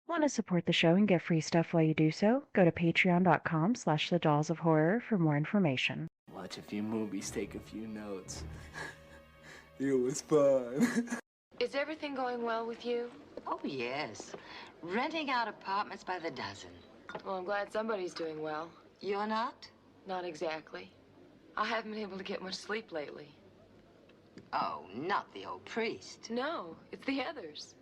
Want to support the show and get free stuff while you do so? Go to patreon.com/thedallsofhorror for more information. Watch a few movies, take a few notes. It was fun. Is everything going well with you? Oh, yes. Renting out apartments by the dozen. Well, I'm glad somebody's doing well. You're not? Not exactly. I haven't been able to get much sleep lately. Oh, not the old priest. No, it's the others.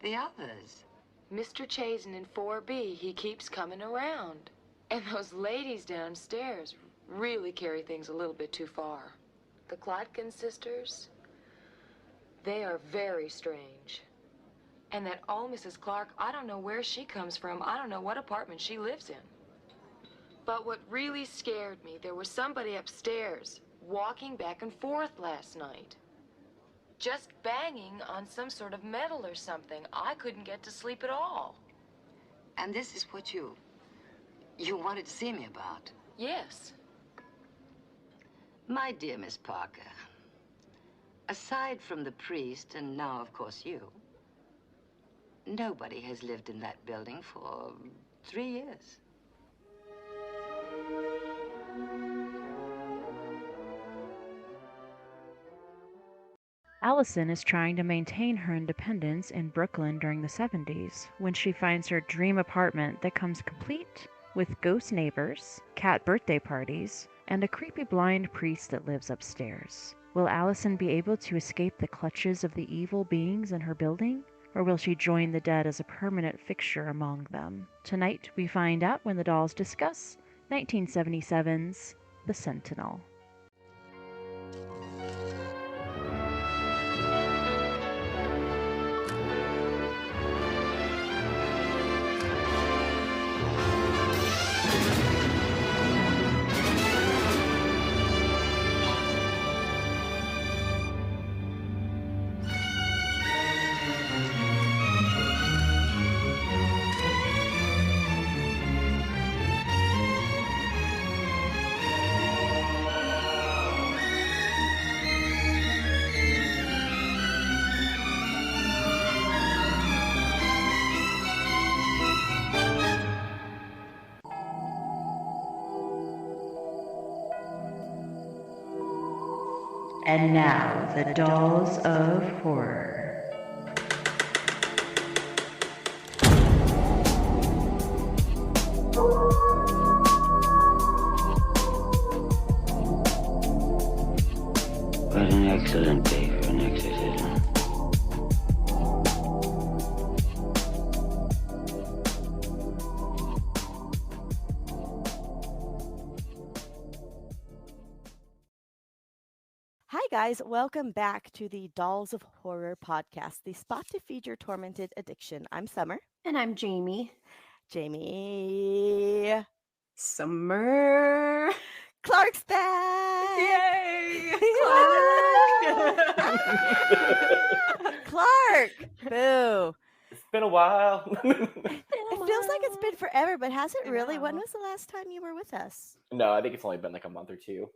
The others. Mr. Chazen in 4B, he keeps coming around. And those ladies downstairs really carry things a little bit too far. The Klotkin sisters, they are very strange. And that old Mrs. Clark, I don't know where she comes from. I don't know what apartment she lives in. But what really scared me, there was somebody upstairs walking back and forth last night. Just banging on some sort of metal or something. I couldn't get to sleep at all. And this is what you wanted to see me about? Yes. My dear Miss Parker, aside from the priest, and now, of course, you, nobody has lived in that building for 3 years. Allison is trying to maintain her independence in Brooklyn during the 70s when she finds her dream apartment that comes complete with ghost neighbors, cat birthday parties, and a creepy blind priest that lives upstairs. Will Allison be able to escape the clutches of the evil beings in her building? Or will she join the dead as a permanent fixture among them? Tonight we find out when the dolls discuss 1977's The Sentinel. And now, the Dolls of Horror. What an excellent day for an exorcism. Hi, guys. Welcome back to the Dolls of Horror podcast, the spot to feed your tormented addiction. I'm Summer. And I'm Jamie. Jamie. Summer. Clark's back. Yay! Clark. Boo. It's been a while. It feels like it's been forever, but has it I really? When know. was the last time you were with us? No, I think it's only been like a month or two.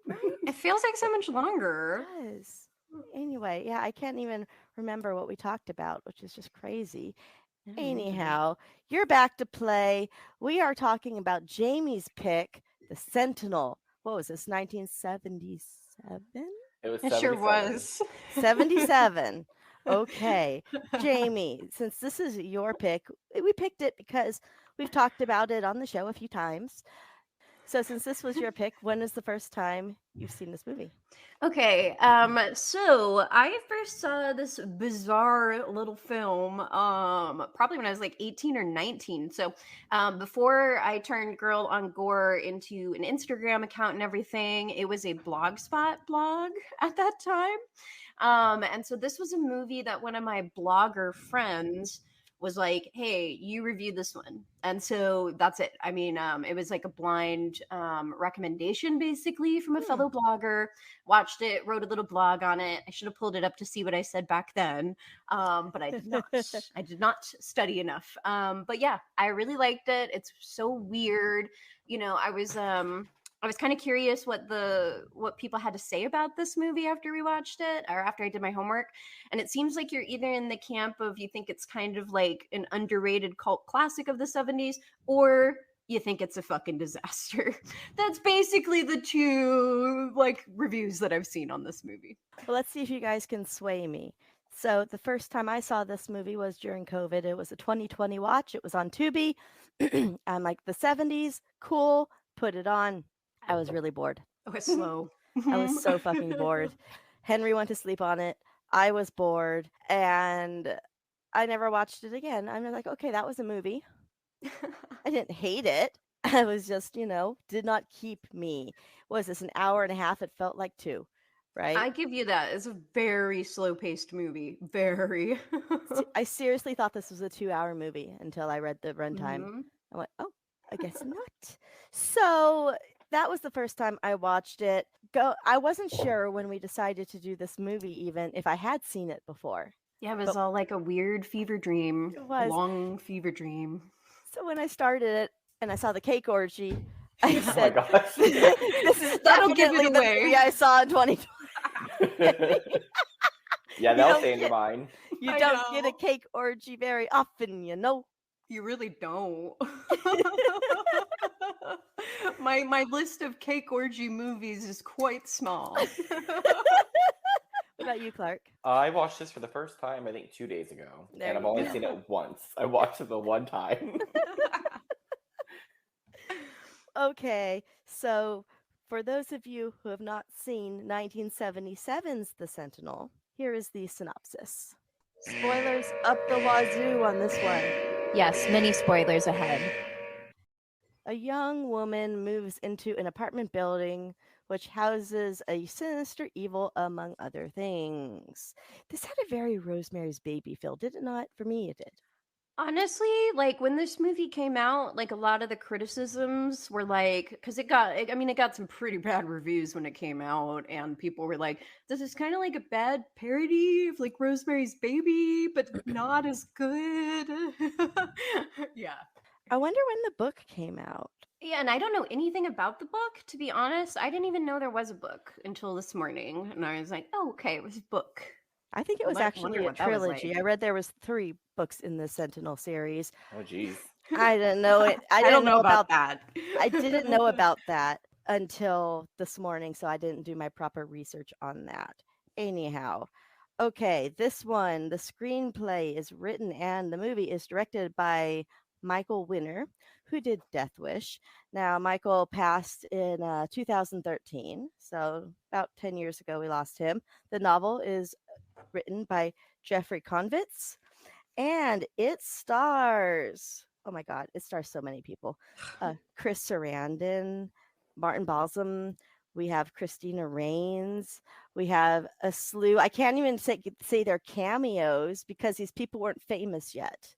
It feels like so much longer. It does. Anyway, yeah, I can't even remember what we talked about, which is just crazy. Anyhow, you're back to play. We are talking about Jamie's pick, The Sentinel. What was this, 1977? It was It sure 77. was. 77. Okay. Jamie, since this is your pick, we picked it because we've talked about it on the show a few times. So since this was your pick, when is the first time you've seen this movie? Okay, so I first saw this bizarre little film, probably when I was like 18 or 19. So, before I turned Girl on Gore into an Instagram account and everything, it was a Blogspot blog at that time. And so this was a movie that one of my blogger friends was like, hey, you reviewed this one. And so that's it. I mean, it was like a blind recommendation basically from a fellow blogger. Watched it, wrote a little blog on it. I should have pulled it up to see what I said back then. But I did not. I did not study enough. But yeah, I really liked it. It's so weird. You know, I was I was kind of curious what people had to say about this movie after we watched it or after I did my homework. And it seems like you're either in the camp of you think it's kind of like an underrated cult classic of the 70s, or you think it's a fucking disaster. That's basically the two like reviews that I've seen on this movie. Well, let's see if you guys can sway me. So the first time I saw this movie was during COVID. It was a 2020 watch. It was on Tubi. I'm like, the 70s, cool, put it on. I was really bored. Oh, it's slow. I was so fucking bored. Henry went to sleep on it. I was bored, and I never watched it again. I'm like, okay, that was a movie. I didn't hate it. I was just, did not keep me. Was this an hour and a half? It felt like 2, right? I give you that. It's a very slow-paced movie. Very. I seriously thought this was a 2-hour movie until I read the runtime. Mhm. I went, oh, I guess not. So that was the first time I watched it. I wasn't sure when we decided to do this movie even if I had seen it before. Yeah, it was all like a weird fever dream. It was. Long fever dream. So when I started it and I saw the cake orgy, I Oh my said, gosh. this is That'll give it definitely the away. movie I saw in 2020. Yeah, You that'll don't stay in your get- mind. You I don't get a know. cake orgy very often, You really don't. my list of cake orgy movies is quite small. What about you, Clark? I watched this for the first time, I think, 2 days ago. There And I've you only go. seen it once. I watched it the one time. Okay, so for those of you who have not seen 1977's The Sentinel, here is the synopsis. Spoilers up the wazoo on this one. Yes, many spoilers ahead. A young woman moves into an apartment building which houses a sinister evil, among other things. This had a very Rosemary's Baby feel, did it not? For me, it did. Honestly, like when this movie came out, like a lot of the criticisms were like, because it got some pretty bad reviews when it came out, and people were like, this is kind of like a bad parody of like Rosemary's Baby, but not as good. Yeah. I wonder when the book came out. Yeah, and I don't know anything about the book, to be honest. I didn't even know there was a book until this morning, and I was like, oh, okay, it was a book. I think it was Wonder actually a what that was trilogy. like. I read there was 3 books in the Sentinel series. Oh, jeez. I didn't know it. I don't didn't know about that. that. I didn't know about that until this morning, so I didn't do my proper research on that. Anyhow, okay, this one, the screenplay is written and the movie is directed by Michael Winner, who did Death Wish. Now, Michael passed in 2013, so about 10 years ago we lost him. The novel is written by Jeffrey Konvitz, and it stars, oh my God, it stars so many people. Chris Sarandon, Martin Balsam, we have Christina Rains, we have a slew. I can't even say their cameos because these people weren't famous yet.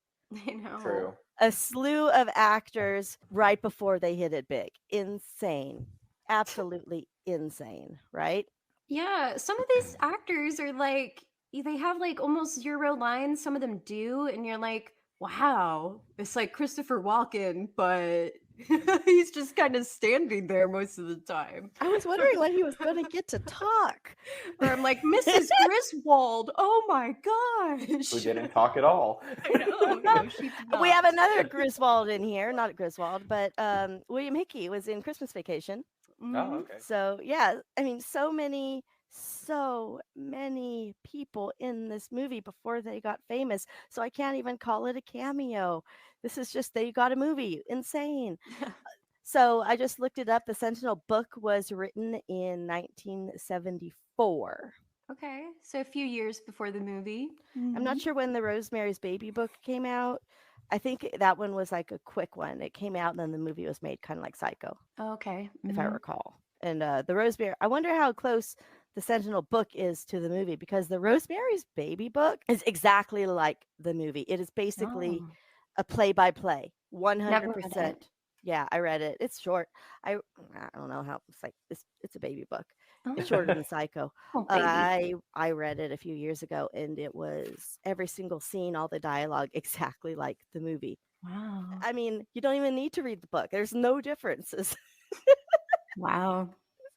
I know. True. A slew of actors right before they hit it big. Insane. Absolutely insane, right? Yeah, some of these actors are like, they have like almost 0 lines. Some of them do, and you're like, wow, it's like Christopher Walken, but he's just kind of standing there most of the time. I was wondering when he was going to get to talk. Or I'm like, Mrs. Griswold, oh my gosh. Who didn't talk at all. I know, no, she did We not. have another Griswold in here, not Griswold, but William Hickey was in Christmas Vacation. Oh, okay. So yeah, I mean, so many people in this movie before they got famous. So I can't even call it a cameo. This is just they got a movie. Insane. So I just looked it up. The Sentinel book was written in 1974. Okay, so a few years before the movie. I'm not sure when the Rosemary's Baby book came out. I think that one was like a quick one. It came out and then the movie was made kind of like Psycho. Okay. If I recall. And the Rosemary, I wonder how close the Sentinel book is to the movie because the Rosemary's Baby book is exactly like the movie. It is basically a play-by-play, 100%. Yeah, I read it. It's short. I don't know how it's like. It's a baby book. It's shorter than Psycho. Oh, baby. I read it a few years ago, and it was every single scene, all the dialogue, exactly like the movie. Wow. I mean, you don't even need to read the book. There's no differences. Wow.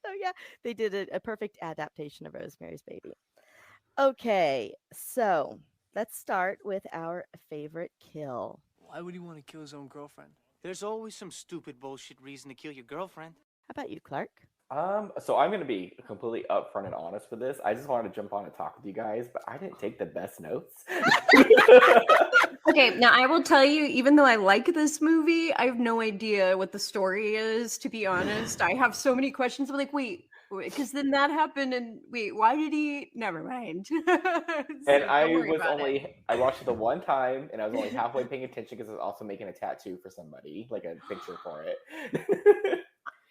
So yeah, they did a perfect adaptation of Rosemary's Baby. Okay, so let's start with our favorite kill. Why would he want to kill his own girlfriend? There's always some stupid bullshit reason to kill your girlfriend. How about you, Clark? So I'm gonna be completely upfront and honest with this. I just wanted to jump on and talk with you guys, but I didn't take the best notes. Okay, now I will tell you, even though I like this movie, I have no idea what the story is, to be honest. I have so many questions. I'm like, wait, because then that happened, and wait, why did he? Never mind. And So I don't worry was about it. I watched it the one time, and I was only halfway paying attention because I was also making a tattoo for somebody, like a picture for it.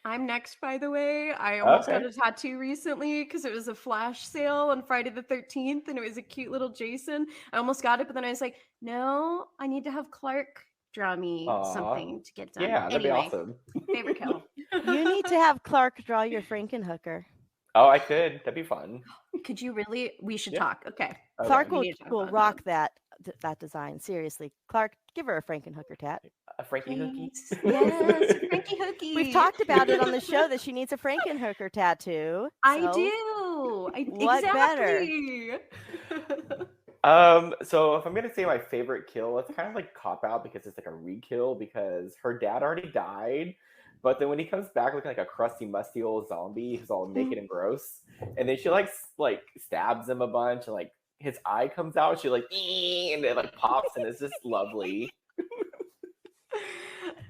I'm next, by the way. I almost got Okay. a tattoo recently because it was a flash sale on Friday the 13th and it was a cute little Jason. I almost got it, but then I was like, no, I need to have Clark draw me Aw. something to get done. Yeah, that'd be Anyway, awesome. favorite kill. You need to have Clark draw your Frankenhooker. Oh, I could. That'd be fun. Could you really? We should Yeah. talk. Okay. Clark We will, need to talk will about rock that design. Seriously, Clark, give her a Frankenhooker tat. A Frankie Hookie. Please. Yes, Frankie Hookie. We've talked about it on the show that she needs a Frankenhooker tattoo. I so do. what better? Exactly. So if I'm gonna say my favorite kill, it's kind of like cop out because it's like a re-kill because her dad already died, but then when he comes back looking like a crusty, musty old zombie who's all naked and gross, and then she like stabs him a bunch and like his eye comes out, she like and it like pops and it's just lovely.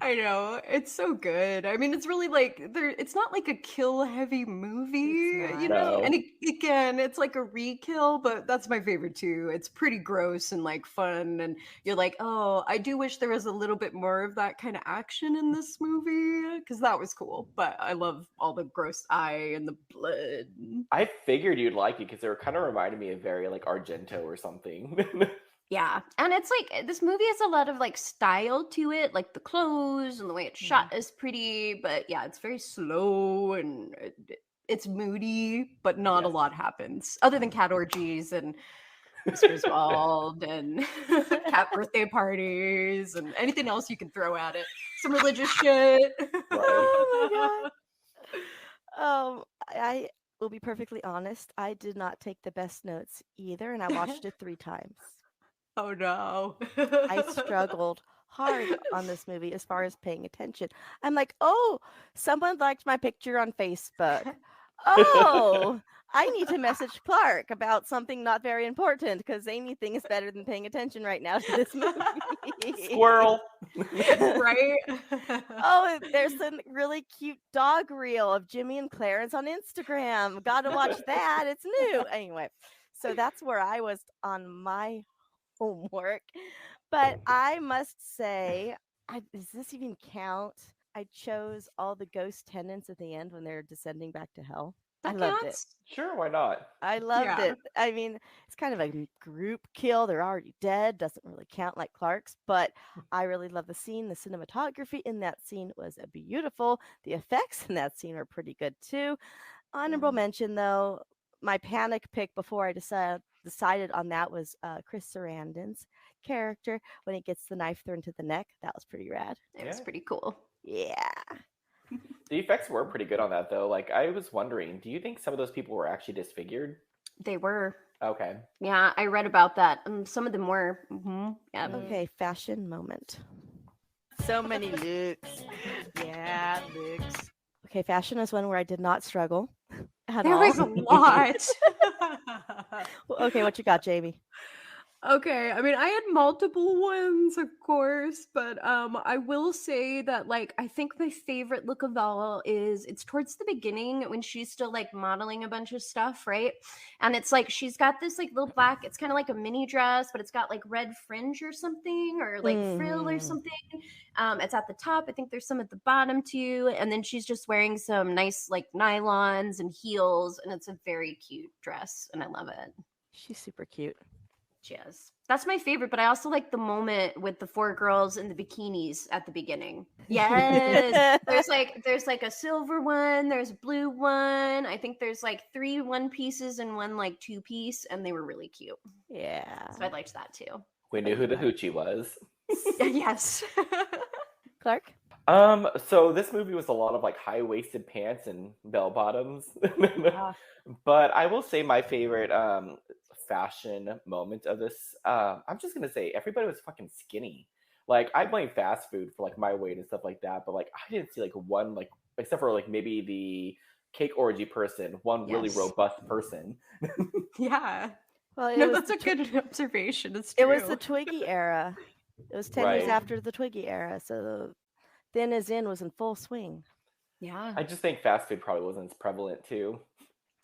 I know. It's so good. I mean, it's really like it's not like a kill heavy movie, It's you not. know? No. And again, it's like a re-kill, but that's my favorite too. It's pretty gross and like fun and you're like, "Oh, I do wish there was a little bit more of that kind of action in this movie because that was cool." But I love all the gross eye and the blood. I figured you'd like it because they were kind of reminding me of very like Argento or something. Yeah. And it's like this movie has a lot of like style to it, like the clothes and the way it's shot is pretty, but yeah, it's very slow and it's moody, but not a Yes. lot happens other than cat orgies and Mr. Oswald and cat birthday parties and anything else you can throw at it. Some religious shit. Oh my god. I will be perfectly honest. I did not take the best notes either, and I watched it 3 times. Oh no. I struggled hard on this movie as far as paying attention. I'm like, oh, someone liked my picture on Facebook. Oh, I need to message Clark about something not very important because anything is better than paying attention right now to this movie. Squirrel. Right? Oh, there's some really cute dog reel of Jimmy and Clarence on Instagram. Gotta watch that. It's new. Anyway, so that's where I was on my homework. But I must say, does this even count? I chose all the ghost tenants at the end when they're descending back to hell. I loved it. Sure, why not? I loved Yeah. it. I mean, it's kind of a group kill. They're already dead. Doesn't really count like Clark's, but I really love the scene. The cinematography in that scene was beautiful. The effects in that scene are pretty good too. Honorable mention though, my panic pick before I decided on that was Chris Sarandon's character when he gets the knife thrown to the neck. That was pretty rad. It was Yeah. pretty cool. Yeah. The effects were pretty good on that though. Like I was wondering, do you think some of those people were actually disfigured? They were. Okay. Yeah, I read about that. Some of them were. Yeah. Okay, fashion moment. So many looks. Yeah, looks. Okay, fashion is one where I did not struggle at There all. was a lot. Okay, what you got, Jamie? Okay, I mean, I had multiple ones, of course, but I will say that like I think my favorite look of all is it's towards the beginning when she's still like modeling a bunch of stuff, right? And it's like she's got this like little black, it's kind of like a mini dress, but it's got like red fringe or something, or like frill or something. It's at the top. I think there's some at the bottom too, and then she's just wearing some nice like nylons and heels, and it's a very cute dress, and I love it. She's super cute. Yes. That's my favorite, but I also like the moment with the 4 girls in the bikinis at the beginning. Yes. there's like a silver one, there's a blue one. I think there's like 3 one pieces and 1 like 2 piece, and they were really cute. Yeah. So I liked that too. We knew who the hoochie was. Yes. Clark? So this movie was a lot of like high-waisted pants and bell bottoms. Yeah. But I will say my favorite fashion moment of this, I'm just gonna say everybody was fucking skinny. Like I blame fast food for like my weight and stuff like that, but like I didn't see like one like except for like maybe the cake orgy person, one really Yes. robust person. Yeah. Well, it No, was that's a good observation. It's it true. was the Twiggy era. It was 10 years Right. after the Twiggy era, so the Thin as In was in full swing. Yeah, I just think fast food probably wasn't as prevalent too.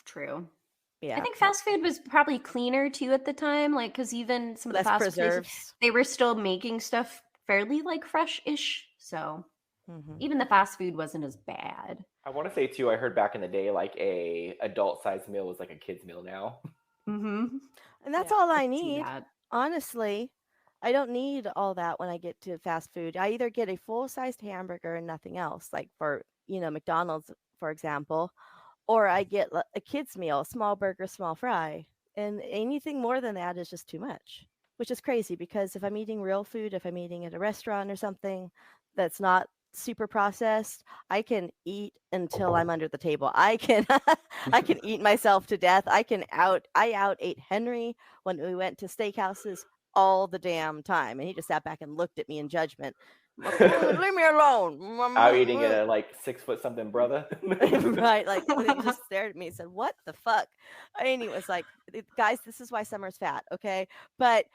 true. Yeah, I think fast food was probably cleaner too at the time, like because even some of the less fast food places, preserves. they were still making stuff fairly like fresh-ish. So Mhm. even the fast food wasn't as bad. I want to say too, I heard back in the day like a adult sized meal was like a kid's meal now. Mm-hmm. And that's Yeah, all I I can see need. that. Honestly, I don't need all that when I get to fast food. I either get a full-sized hamburger and nothing else, like for, McDonald's, for example, or I get a kid's meal, small burger, small fry. And anything more than that is just too much, which is crazy because if I'm eating real food, if I'm eating at a restaurant or something that's not super processed, I can eat until I'm under the table. I can I can eat myself to death. I out ate Henry when we went to steakhouses all the damn time, and he just sat back and looked at me in judgment. Leave me alone. Out eating at a like 6 foot something brother. Right, like he just stared at me and said, "What the fuck?" And he was like, "Guys, this is why Summer's fat, okay?" But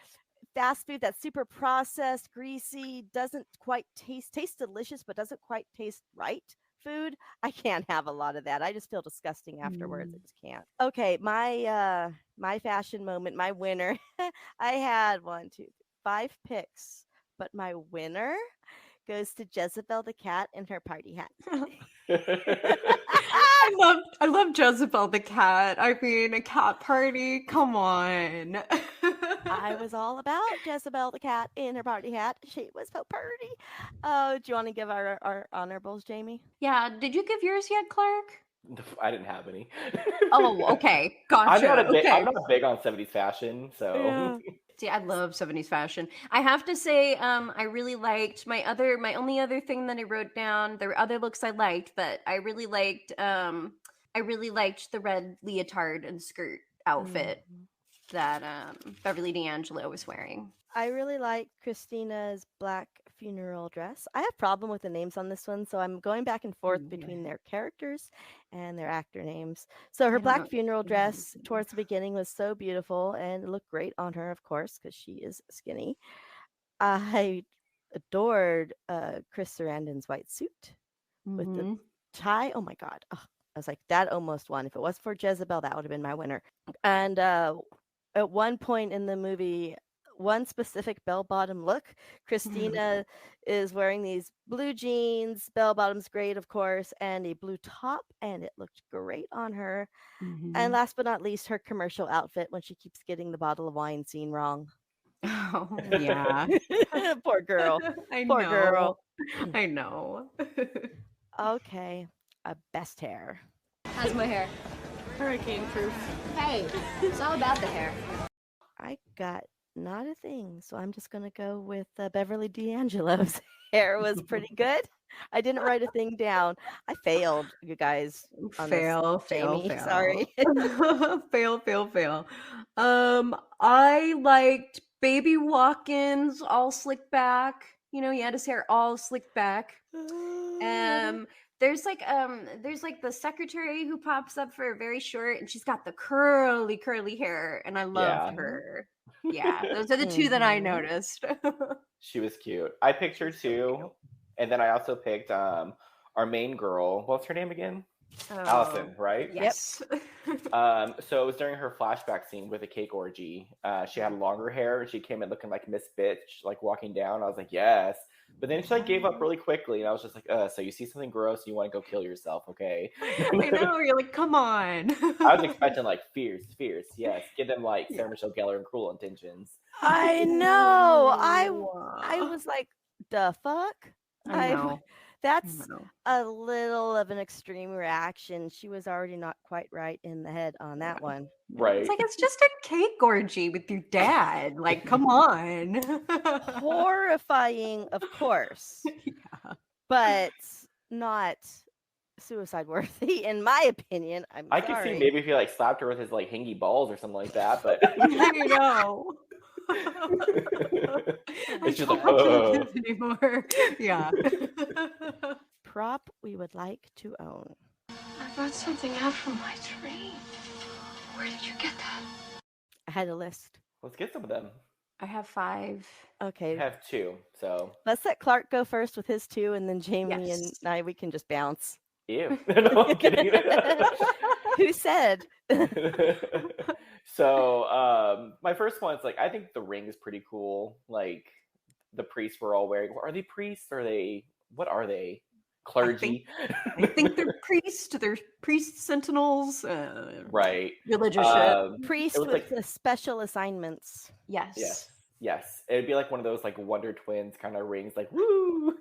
fast food that's super processed, greasy, doesn't quite tastes delicious, but doesn't quite taste right. Food, I can't have a lot of that. I just feel disgusting afterwards. I just can't. Okay, my fashion moment, my winner. I had 5 picks, but my winner goes to Jezebel the cat in her party hat. I love Jezebel the cat. I mean, a cat party. Come on. I was all about Jezebel the cat in her party hat. She was so pretty. Oh, do you want to give our honorables, Jamie? Yeah, did you give yours yet, Clark? I didn't have any. Oh, okay. Gotcha. I'm not big on 70s fashion, so Yeah. See, I love 70s fashion. I have to say, I really liked my only other thing that I wrote down. There were other looks I liked, but I really liked the red leotard and skirt outfit that Beverly D'Angelo was wearing. I really like Christina's black funeral dress. I have a problem with the names on this one, so I'm going back and forth between their characters and their actor names. So her black funeral dress towards the beginning was so beautiful and it looked great on her, of course, because she is skinny. I adored Chris Sarandon's white suit with the tie. Oh my god. Ugh. I was like, that almost won. If it wasn't for Jezebel, that would have been my winner. And at one point in the movie, one specific bell bottom look, Christina is wearing these blue jeans, bell bottoms, great, of course, and a blue top, and it looked great on her. And last but not least, her commercial outfit when she keeps getting the bottle of wine scene wrong. Oh, yeah. Poor girl. Poor girl. I know. Okay, best hair. How's my hair? Hurricane proof. Hey, it's all about the hair. I got not a thing, so I'm just gonna go with Beverly D'Angelo's hair was pretty good. I didn't write a thing down. I failed, you guys. On Fail. Jamie, sorry. Fail. I liked Baby Watkins all slicked back. You know, he had his hair all slicked back. There's like the secretary who pops up for very short, and she's got the curly hair, and I love her. Yeah, those are the two that I noticed. She was cute. I picked her too, and then I also picked our main girl. What's her name again? Allison, right? Yes. So it was during her flashback scene with a cake orgy. She had longer hair, and she came in looking like Miss Bitch, like walking down. I was like, yes. But then she like gave up really quickly, and I was just like, so you see something gross, you want to go kill yourself, okay? I know, you're like, come on. I was expecting like fierce, yes. Give them like Sarah Michelle Gellar and Cruel Intentions. I know. I was like, the fuck? I know. That's a little of an extreme reaction. She was already not quite right in the head on that one. Right. It's like, it's just a cake orgy with your dad. Like, come on. Horrifying, of course. Yeah. but not suicide worthy, in my opinion. I'm I sorry. could see maybe if he like slapped her with his like hangy balls or something like that, but I know. it's just like, I can't do this anymore. Yeah. Prop we would like to own. I brought something out from my tree. Where did you get that? I had a list. let's get some of them. I have 5. I Okay, have 2, so let's let Clark go first with his 2, and then Jamie and Yes. I, we can just bounce. ew. No, I'm kidding. Who said? So my first one's like I think the ring is pretty cool. Like the priests were all wearing. Are they priests? Or what are they? Clergy. I think they're priests. They're priests, sentinels. Right. Religious shit. Priest it was with like the special assignments. Yes. yes. It'd be like one of those like Wonder Twins kind of rings, like woo.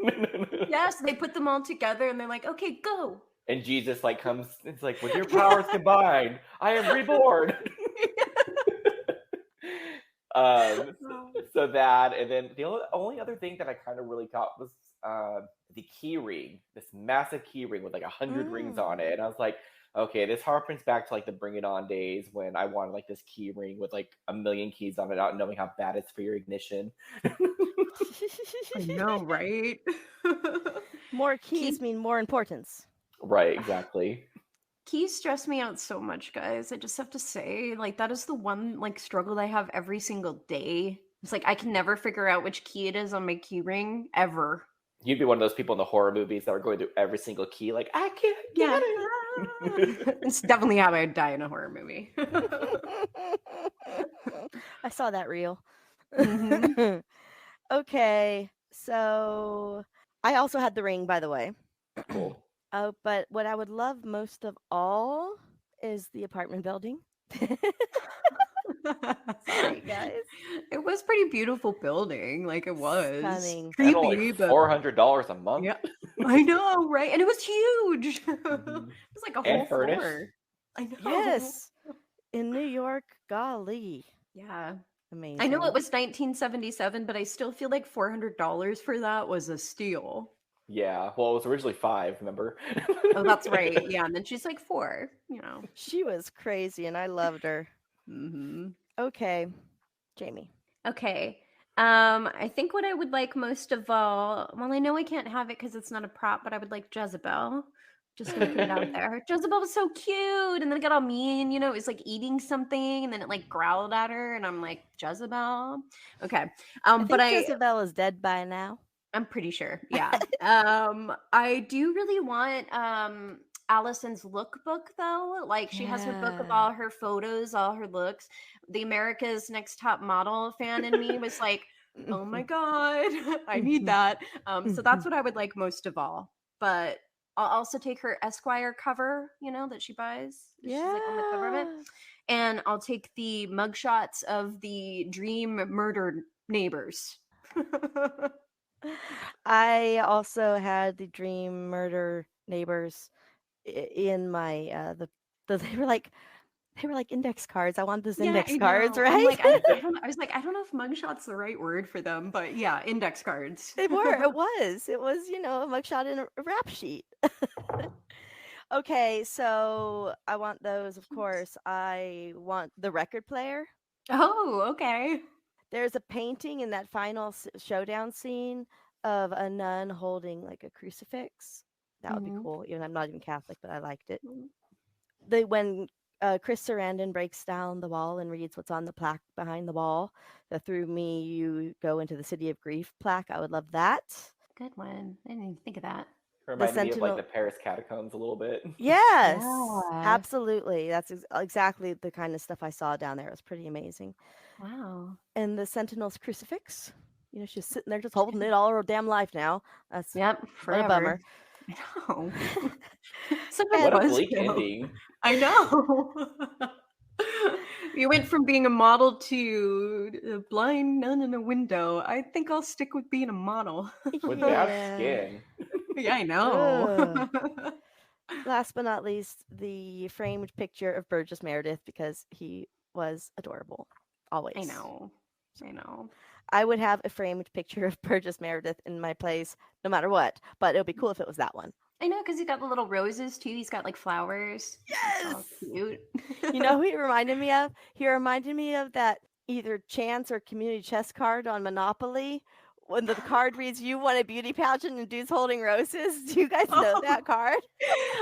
Yes, they put them all together and they're like, okay, go. And Jesus like comes. It's like with your powers combined, I am reborn. So that, and then the only other thing that I kind of really caught was the key ring, this massive key ring with like 100 rings on it, and I was like, okay, this harkens back to like the Bring It On days when I wanted like this key ring with like 1,000,000 keys on it, not knowing how bad it's for your ignition. I know, right? More keys mean more importance. Right, exactly. Keys stress me out so much, guys. I just have to say, like, that is the one like struggle I have every single day. It's like I can never figure out which key it is on my key ring ever. You'd be one of those people in the horror movies that are going through every single key, like I can't get it. It's definitely how I would die in a horror movie. I saw that reel. Mhm. Okay, so I also had the ring, by the way. Cool. But what I would love most of all is the apartment building. Sorry, guys. It was pretty beautiful building, like it was Stunning. And creepy, like but $400 a month. yeah, I know, right? And it was huge. It was like a And whole furnished. floor. I know. Yes, in New York, golly, Yeah. amazing. I know it was 1977, but I still feel like $400 for that was a steal. Yeah. Well, it was originally 5, remember? Oh, that's right. Yeah, and then she's like 4, you know. She was crazy, and I loved her. Mm-hmm. Okay, Jamie. Okay. I think what I would like most of all, well, I know I can't have it because it's not a prop, but I would like Jezebel. Just gonna put it out there. Jezebel was so cute, and then it got all mean. You know, it was like eating something, and then it like growled at her, and I'm like, Jezebel. Okay. But Jezebel is dead by now. I'm pretty sure. Yeah. I do really want Allison's lookbook though. Like she has her book of Yeah. all her photos, all her looks. The America's Next Top Model fan in me was like, oh my God, I need that. So that's what I would like most of all. But I'll also take her Esquire cover, you know, that she buys. She's like on the cover of it. And I'll take the mugshots of the dream murdered neighbors. I also had the dream murder neighbors in my they were like index cards. I want those index cards, know. right? I'm like, I was like, I don't know if mugshot's the right word for them, but yeah, index cards. They were. It was, you know, a mugshot in a rap sheet. Okay, so I want those, of course. I want the record player. Oh, okay. There's a painting in that final showdown scene of a nun holding like a crucifix. That would be cool. Even I'm not even Catholic, but I liked it. When Chris Sarandon breaks down the wall and reads what's on the plaque behind the wall, the "Through me you go into the city of grief" plaque. I would love that. Good one. I didn't even think of that. Reminded me of like the Paris catacombs a little bit. Yes, Yeah. absolutely. That's exactly the kind of stuff I saw down there. It was pretty amazing. Wow. And the Sentinel's crucifix. You know, she's sitting there just holding it all her damn life now. That's Yep, what a forever. bummer. I know. What a bleak ending. I know. You went from being a model to a blind nun in a window. I think I'll stick with being a model. With bad skin. Yeah, I know. Last but not least, the framed picture of Burgess Meredith because he was adorable. Always. I know. I know. I would have a framed picture of Burgess Meredith in my place no matter what, but it would be cool if it was that one. I know, because he's got the little roses too. He's got like flowers. It's all cute. You know who he reminded me of? He reminded me of that either chance or community chess card on Monopoly. When the card reads, "You won a beauty pageant and dude's holding roses." Do you guys know that card?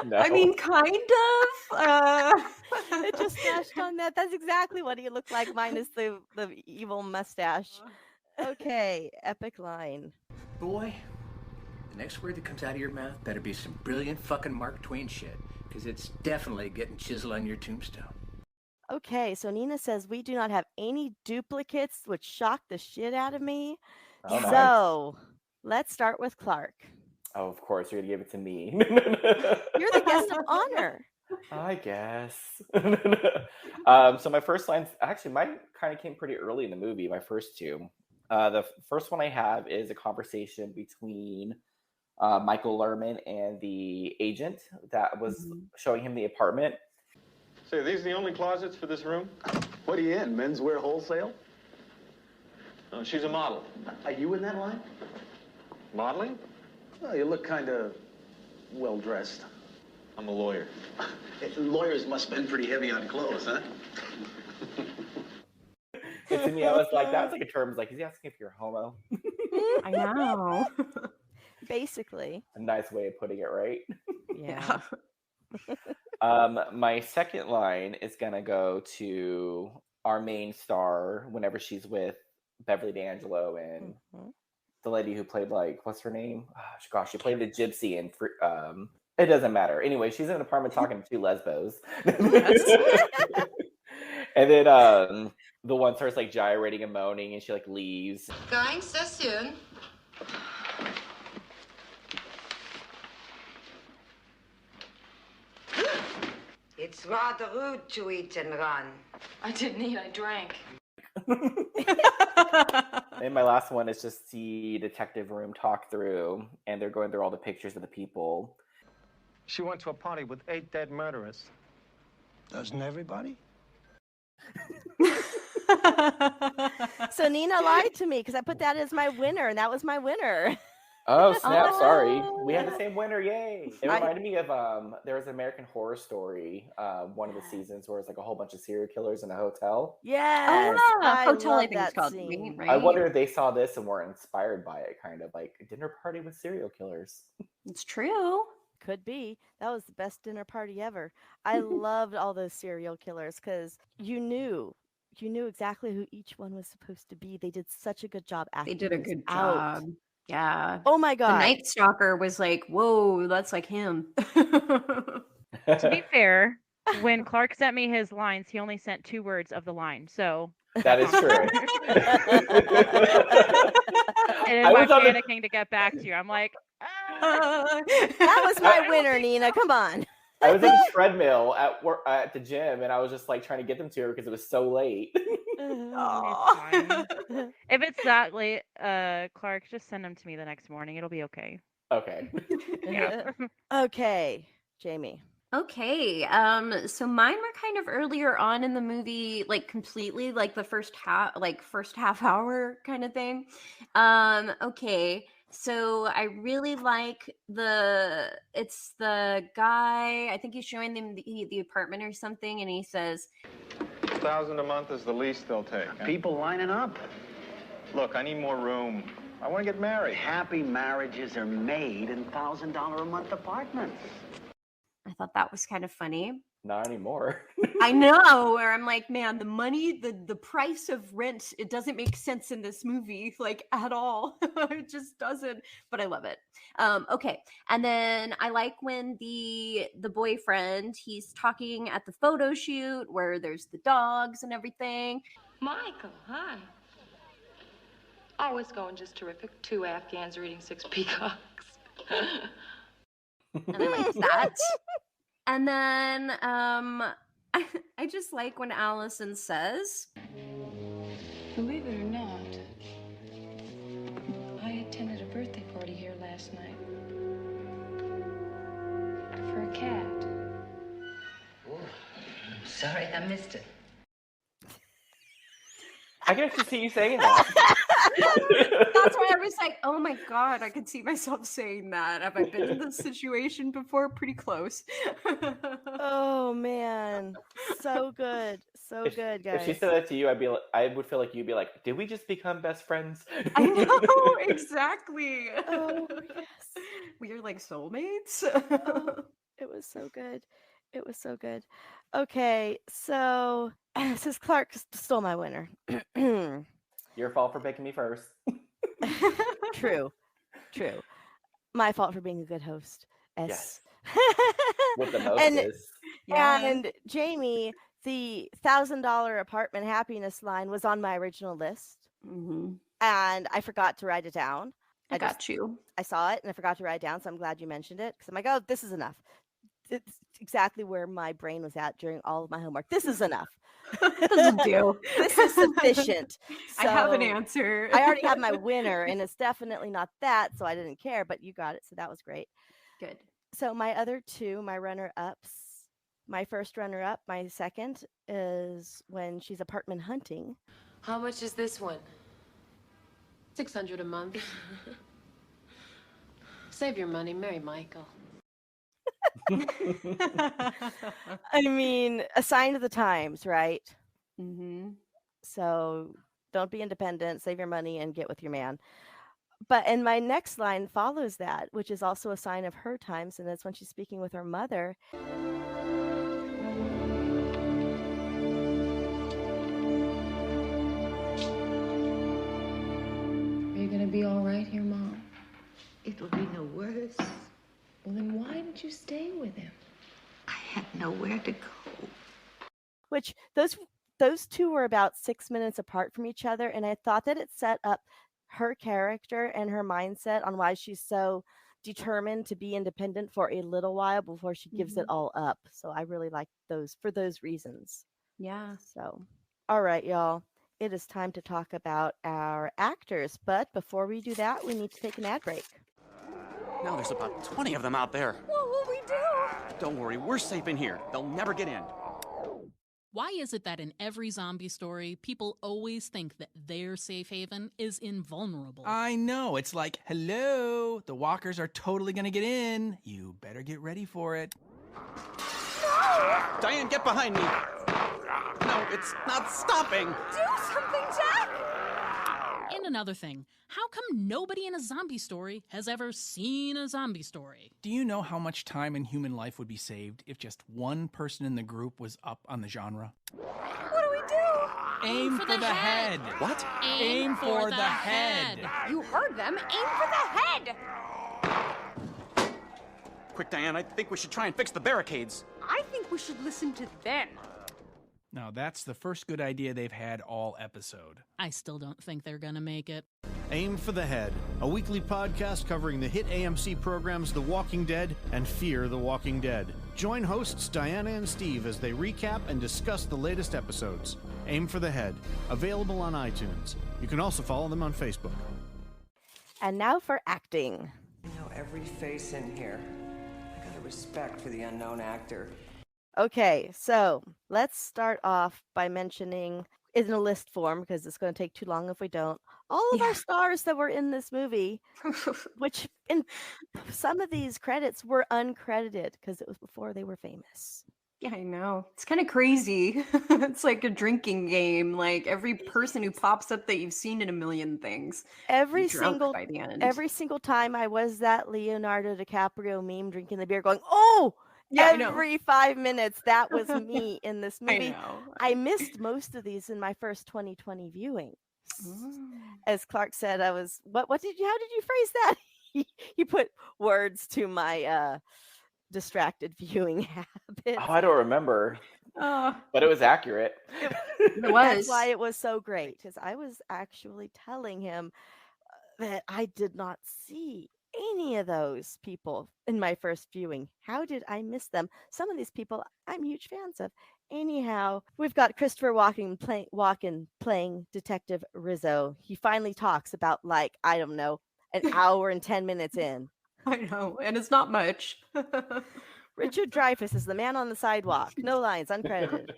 No. I mean, kind of. It just flashed on that. That's exactly what he looked like, minus the evil mustache. Okay, epic line. Boy, the next word that comes out of your mouth better be some brilliant fucking Mark Twain shit, because it's definitely getting chiseled on your tombstone. Okay, so Nina says we do not have any duplicates, which shocked the shit out of me. Oh, nice. So let's start with Clark. Oh, of course, you're gonna give it to me. You're the guest of honor. I guess. So my first lines, actually, mine kind of came pretty early in the movie. My first two. The first one I have is a conversation between Michael Lerman and the agent that was showing him the apartment. Say, are these the only closets for this room? What are you in, menswear wholesale? No, she's a model. Are you in that line? Modeling? Well, you look kind of well-dressed. I'm a lawyer. Lawyers must spend pretty heavy on clothes, huh? And to me, I was like, that was like a term, like, is he asking if you're homo? I know. Basically. A nice way of putting it, right? Yeah. My second line is gonna go to our main star whenever she's with Beverly D'Angelo and the lady who played, like, what's her name? Oh, gosh, she played the gypsy in it doesn't matter. Anyway, she's in an apartment talking to two lesbos. And then the one starts like gyrating and moaning and she like leaves. Going so soon? It's rather rude to eat and run. I didn't eat, I drank. And my last one is just the detective room talk through, and they're going through all the pictures of the people. She went to a party with 8 dead murderers. Doesn't everybody? So Nina lied to me because I put that as my winner, and that was my winner. Oh, snap, sorry. We had the same winner, yay. It reminded me of, there was an American Horror Story, one of the seasons where it's like a whole bunch of serial killers in a hotel. Yes. Hotel, I think that it's called. scene. Right? I wonder if they saw this and were inspired by it, kind of like a dinner party with serial killers. It's true. Could be. That was the best dinner party ever. I loved all those serial killers because you knew exactly who each one was supposed to be. They did such a good job acting. They did a this good out. job. Yeah. Oh my god. The Night Stalker was like, whoa, that's like him. To be fair, when Clark sent me his lines, he only sent 2 words of the line. So that is true. And I'm panicking to get back to you. I'm like, that was my winner, Nina. Come on. I was in a treadmill at work at the gym, and I was just like trying to get them to her because it was so late. if it's that late, Clark, just send them to me the next morning. It'll be okay. Okay. Yeah. Okay, Jamie. Okay, so mine were kind of earlier on in the movie, like completely like the first half hour kind of thing. Okay, so I really like it's the guy, I think he's showing them the apartment or something, and he says, $1,000 a month is the least they'll take. Huh? People lining up. Look, I need more room. I want to get married. Happy marriages are made in $1,000 a month apartments. I thought that was kind of funny. Not anymore. I know, where I'm like, man, the money, the price of rent, it doesn't make sense in this movie, like, at all. It just doesn't, but I love it. Okay, and then I like when the boyfriend, he's talking at the photo shoot where there's the dogs and everything. Michael, hi. Always going just terrific. 2 Afghans are eating 6 peacocks. And I like that. And then I just like when Allison says, Believe it or not, I attended a birthday party here last night. For a cat. Oh, sorry, I missed it. I can actually see you saying that. That's why I was like, oh my God, I could see myself saying that. Have I been in this situation before? Pretty close. Oh man, so good, so If, good, if she guys. said that to you, I would feel like you'd be like, did we just become best friends? I know, exactly. Oh yes. We are like soulmates. Oh, it was so good. It was so good. Okay, so since Clark stole my winner. Your fault for picking me first. True. My fault for being a good host. Yes. S. With the and hostess. and Jamie, the $1,000 apartment happiness line was on my original list, Mm-hmm. and I forgot to write it down. I got you. I saw it and I forgot to write it down, so I'm glad you mentioned it because I'm like, oh, this is enough. It's exactly where my brain was at during all of my homework. This is enough. This'll do. This is sufficient. I have an So answer. I already have my winner, and it's definitely not that, so I didn't care, but you got it, so that was great. Good. So my other two, my runner-ups, my first runner-up, my second is when she's apartment hunting. How much is this one? $600 a month. Save your money, marry Michael. I mean, a sign of the times, right? Mm-hmm. So don't be independent, save your money, and get with your man. And my next line follows that, which is also a sign of her times, and that's when she's speaking with her mother. Are you gonna be all right here, Mom? It'll be no worse. Well, then why didn't you stay with him? I had nowhere to go. Which those two were about 6 minutes apart from each other, and I thought that it set up her character and her mindset on why she's so determined to be independent for a little while before she gives it all up. So I really like those for those reasons. Yeah. So, all right, y'all. It is time to talk about our actors, but before we do that, we need to take an ad break. Now there's about 20 of them out there. What will we do? Don't worry, we're safe in here. They'll never get in. Why is it that in every zombie story, people always think that their safe haven is invulnerable? I know. It's like, hello, the walkers are totally gonna get in. You better get ready for it. No! Diane, get behind me. No, it's not stopping. Do something, Jack! And another thing, how come nobody in a zombie story has ever seen a zombie story? Do you know how much time in human life would be saved if just one person in the group was up on the genre? What do we do? Aim for the head. What? Aim for the head. You heard them. Aim for the head. Quick, Diane, I think we should try and fix the barricades. I think we should listen to them. Now, that's the first good idea they've had all episode. I still don't think they're gonna make it. Aim for the Head, a weekly podcast covering the hit AMC programs The Walking Dead and Fear the Walking Dead. Join hosts Diana and Steve as they recap and discuss the latest episodes. Aim for the Head, available on iTunes. You can also follow them on Facebook. And now for acting. I know every face in here. I got a respect for the unknown actor. Okay, so let's start off by mentioning in a list form, because it's going to take too long if we don't, all of our stars that were in this movie, which in some of these credits were uncredited because it was before they were famous. Yeah, I know. It's kind of crazy. It's like a drinking game. Like every person who pops up that you've seen in a million things. Every you're drunk single by the end. every single time I was that Leonardo DiCaprio meme drinking the beer going, oh, Yeah, I know. every 5 minutes. That was me in this I movie. know. I missed most of these in my first 2020 viewing. As Clark said, I was, how did you phrase that? He put words to my distracted viewing habits. Oh, I don't remember. But it was accurate. It was. That's why it was so great, because I was actually telling him that I did not see any of those people in my first viewing. How did I miss them? Some of these people I'm huge fans of. Anyhow, we've got Christopher Walken playing Detective Rizzo. He finally talks about, like, I don't know, an hour and 10 minutes in. I know, and it's not much. Richard Dreyfuss is the man on the sidewalk. No lines, uncredited.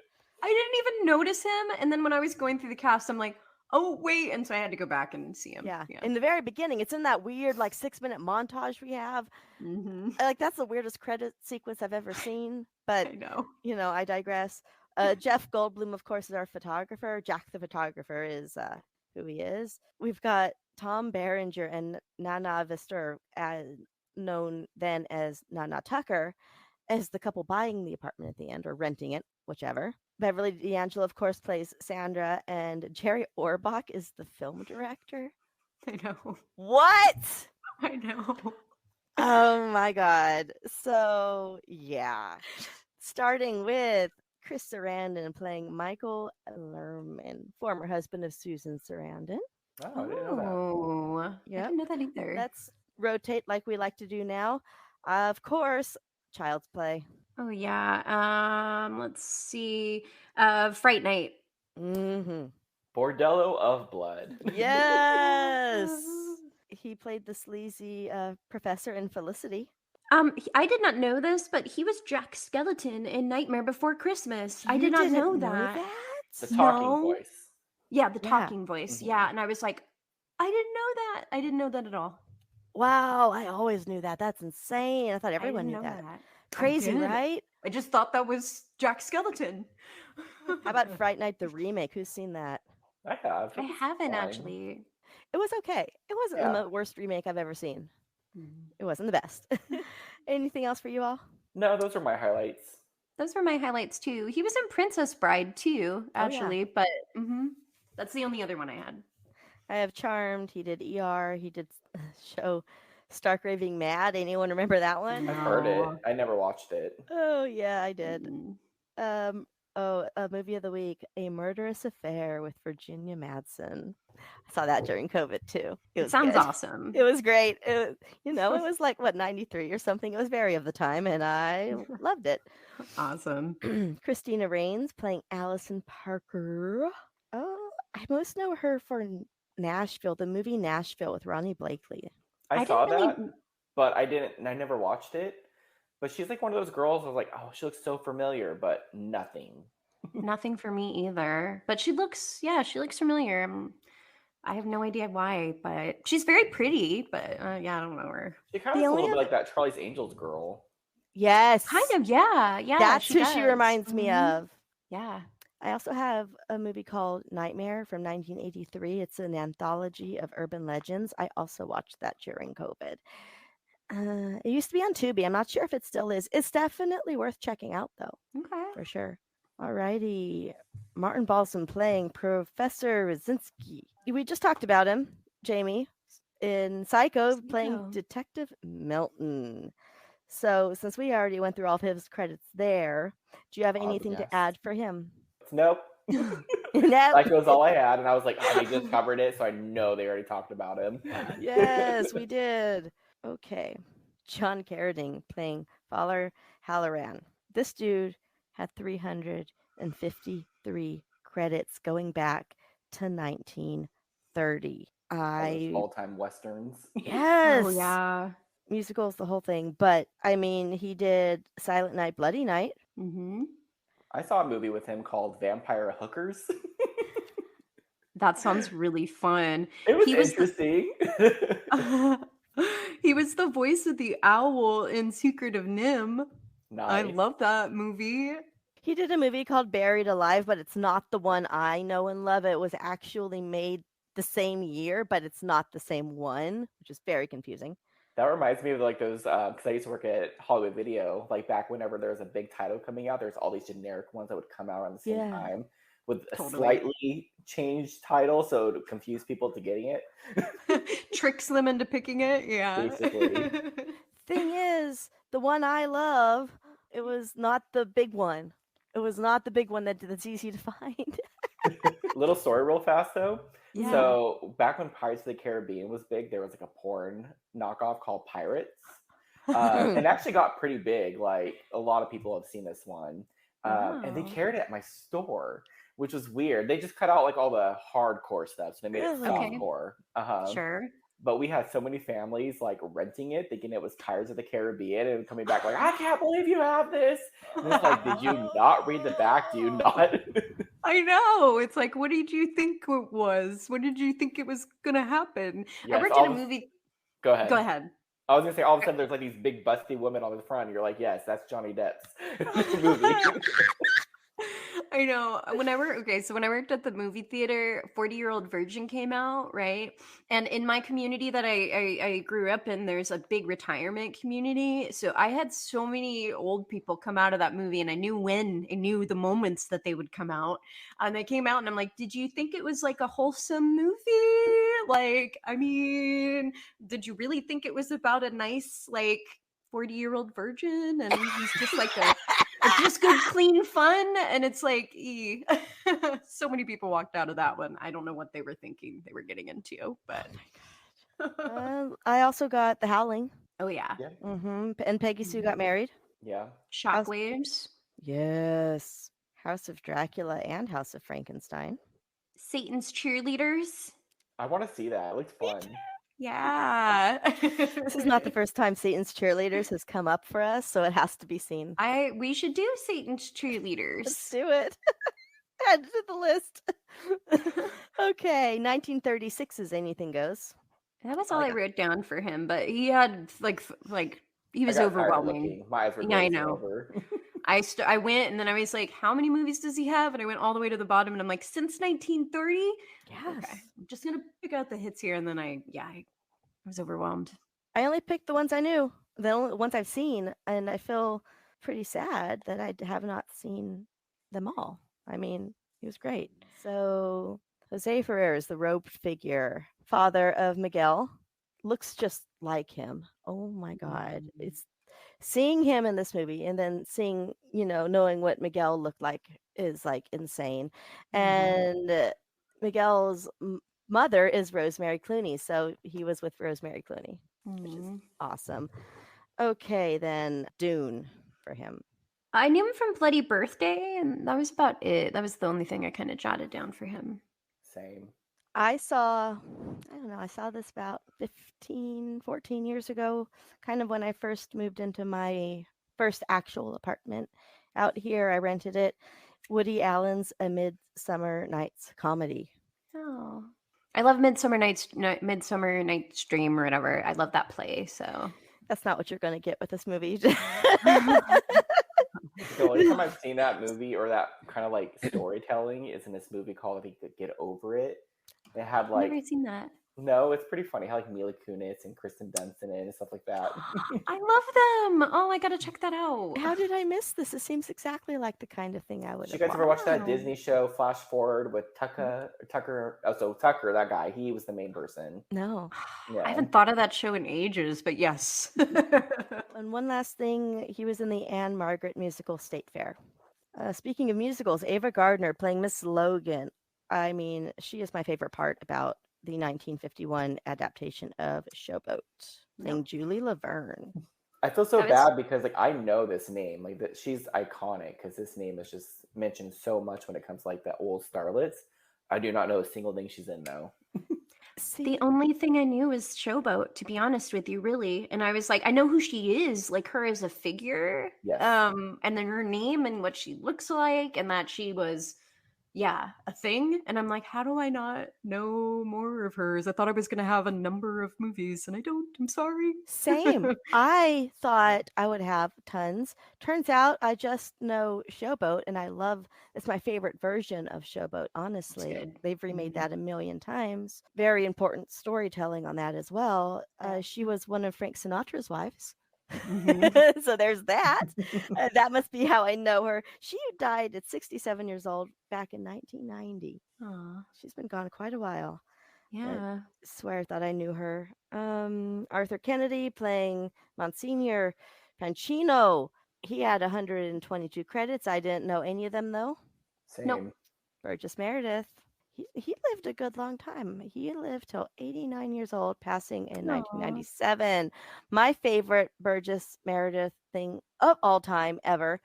I didn't even notice him, and then when I was going through the cast, I'm like, oh wait, and so I had to go back and see him. Yeah. In the very beginning, it's in that weird like 6-minute montage we have. Like that's the weirdest credit sequence I've ever seen. But I know. I digress. Jeff Goldblum, of course, is our photographer. Jack the photographer is who he is. We've got Tom Berenger and Nana Vistor, known then as Nana Tucker, as the couple buying the apartment at the end or renting it, whichever. Beverly D'Angelo, of course, plays Sandra, and Jerry Orbach is the film director. I know. What? I know. Oh my God. So, yeah. Starting with Chris Sarandon playing Michael Lerman, former husband of Susan Sarandon. Oh, I didn't know that. Oh, I didn't know that either. Let's rotate like we like to do now. Of course, Child's Play. Oh yeah. Let's see. Fright Night. Mm-hmm. Bordello of Blood. Yes. He played the sleazy professor in Felicity. I did not know this, but he was Jack Skellington in Nightmare Before Christmas. I You did not didn't know know that. that? The talking No. voice. Yeah, the talking voice. Mhm. Yeah, and I was like, I didn't know that. I didn't know that at all. Wow, I always knew that. That's insane. I thought everyone knew that. Crazy, I did. right? I just thought that was Jack Skellington. How about Fright Night the remake? Who's seen that? I have. I haven't actually. It was okay. It wasn't Yeah. the worst remake I've ever seen. It wasn't the best. Anything else for you all? No, those are my highlights. Those were my highlights too. He was in Princess Bride too, actually, but that's the only other one I had. I have Charmed. He did ER. He did show Stark Raving Mad. Anyone remember that one? I've heard it. I never watched it. Oh yeah, I did. A movie of the week: A Murderous Affair with Virginia Madsen. I saw that during COVID too. It was Sounds good. awesome. It was great. It was like what 93 or something. It was very of the time, and I loved it. Awesome. Christina Rains playing Allison Parker. Oh, I most know her for Nashville, the movie Nashville with Ronnie Blakely. I saw that, but I never watched it. But she's like one of those girls I was like, oh, she looks so familiar, but nothing. Nothing for me either. But she looks familiar. I have no idea why, but she's very pretty. But yeah, I don't know her. She kind of looks a little bit like that Charlie's Angels girl. Yes. Kind of, yeah. That's she who she does. reminds me of. Yeah. I also have a movie called Nightmare from 1983. It's an anthology of urban legends. I also watched that during COVID. It used to be on Tubi. I'm not sure if it still is. It's definitely worth checking out, though. Okay. For sure. Alrighty. Martin Balsam playing Professor Rosinski. We just talked about him, Jamie, in Psycho, playing Detective Milton. So, since we already went through all of his credits there, do you have anything to add for him? Nope. Psycho's all I had, and I was like, oh, they just covered it, so I know they already talked about him. Yes, we did. Okay. John Carradine playing Fowler Halloran. This dude had 353 credits going back to 1930. All-time westerns. Yes. Oh, yeah. Musicals, the whole thing. But, I mean, he did Silent Night, Bloody Night. Mm-hmm. I saw a movie with him called Vampire Hookers. That sounds really fun. It was interesting. He was the voice of the owl in Secret of Nim. Nice. I love that movie. He did a movie called Buried Alive, but it's not the one I know and love. It was actually made the same year, but it's not the same one, which is very confusing. That reminds me of like those, because I used to work at Hollywood Video, like back whenever there was a big title coming out, there's all these generic ones that would come out around the same time with a slightly changed title, so to confuse people to getting it. Tricks them into picking it, yeah. Basically. Thing is, the one I love, it was not the big one. It was not the big one that's easy to find. Little story real fast though. Yeah. So back when Pirates of the Caribbean was big, there was like a porn knockoff called Pirates. And actually got pretty big. Like a lot of people have seen this one. And they carried it at my store, which was weird. They just cut out like all the hardcore stuff. So they made it softcore. Sure. But we had so many families like renting it, thinking it was Pirates of the Caribbean, and coming back like, I can't believe you have this. And it's like, did you not read the back? Do you not? I know. It's like, what did you think it was? What did you think it was gonna happen? I Yes, worked in a movie. Go ahead. Go ahead. I was gonna say, all of a sudden, there's like these big busty women on the front. And you're like, yes, that's Johnny Depp's movie. I know. When I worked at the movie theater, 40-Year-Old Virgin came out, right? And in my community that I grew up in, there's a big retirement community. So I had so many old people come out of that movie, and I knew the moments that they would come out. And they came out, and I'm like, did you think it was like a wholesome movie? Like, I mean, did you really think it was about a nice, like, 40-year-old virgin? And he's just like it's just good, clean fun. And it's like, so many people walked out of that one. I don't know what they were thinking they were getting into, but. I also got The Howling. Oh, yeah. And Peggy Sue got married. Yeah. Shockwaves. Yes. House of Dracula and House of Frankenstein. Satan's Cheerleaders. I want to see that. It looks fun. Yeah. This is not the first time Satan's Cheerleaders has come up for us, so it has to be seen. We should do Satan's Cheerleaders. Let's do it. Add to the list. Okay, 1936's Anything Goes. That was all I wrote down for him, but he had like he was overwhelming. My eyes were Yeah, I glazing know. over. I went, and then I was like, how many movies does he have? And I went all the way to the bottom, and I'm like, since 1930? Yes. Okay. I'm just gonna pick out the hits here, and then I was overwhelmed. I only picked the ones I knew, the only ones I've seen, and I feel pretty sad that I have not seen them all. I mean, he was great. So Jose Ferrer, the robed figure, father of Miguel, looks just like him. Oh my God. It's seeing him in this movie and then seeing, knowing what Miguel looked like is like insane. And Miguel's mother is Rosemary Clooney. So he was with Rosemary Clooney, which is awesome. Okay, then Dune for him. I knew him from Bloody Birthday, and that was about it. That was the only thing I kind of jotted down for him. Same. I saw this about 14 years ago, kind of when I first moved into my first actual apartment out here. I rented it. Woody Allen's A Midsummer Night's Comedy. Oh, I love Midsummer Night's Dream or whatever. I love that play. So that's not what you're going to get with this movie. The only time I've seen that movie or that kind of like storytelling is in this movie called, I think, Get Over It. It had like. I've never seen that. No, it's pretty funny. How like Mila Kunis and Kristen Dunst in it and stuff like that. I love them. Oh, I gotta check that out. How did I miss this? It seems exactly like the kind of thing I would. Did you guys ever watch that Disney show Flash Forward with Tucker? Oh, so Tucker, that guy, he was the main person. No, yeah. I haven't thought of that show in ages, but yes. And one last thing, he was in the Anne Margaret musical State Fair. Speaking of musicals, Ava Gardner playing Miss Logan. I mean, she is my favorite part about the 1951 adaptation of Showboat, playing Julie Laverne. I feel so bad because like I know this name, like that she's iconic because this name is just mentioned so much when it comes to like the old starlets. I do not know a single thing she's in though. The only thing I knew was Showboat, to be honest with you, really. And I was like, I know who she is, like her as a figure. Yes. And then her name and what she looks like, and that she was a thing. And I'm like, how do I not know more of hers? I thought I was going to have a number of movies, and I don't. I'm sorry. Same. I thought I would have tons. Turns out I just know Showboat, and it's my favorite version of Showboat, honestly. They've remade that a million times. Very important storytelling on that as well. She was one of Frank Sinatra's wives. So there's that. That must be how I know her. She died at 67 years old back in 1990. She's been gone quite a while. Yeah. I swear I thought I knew her. Arthur Kennedy playing Monsignor Pancino. He had 122 credits. I didn't know any of them though. Same. Nope. Burgess Meredith. He lived a good long time. He lived till 89 years old, passing in 1997. My favorite Burgess Meredith thing of all time ever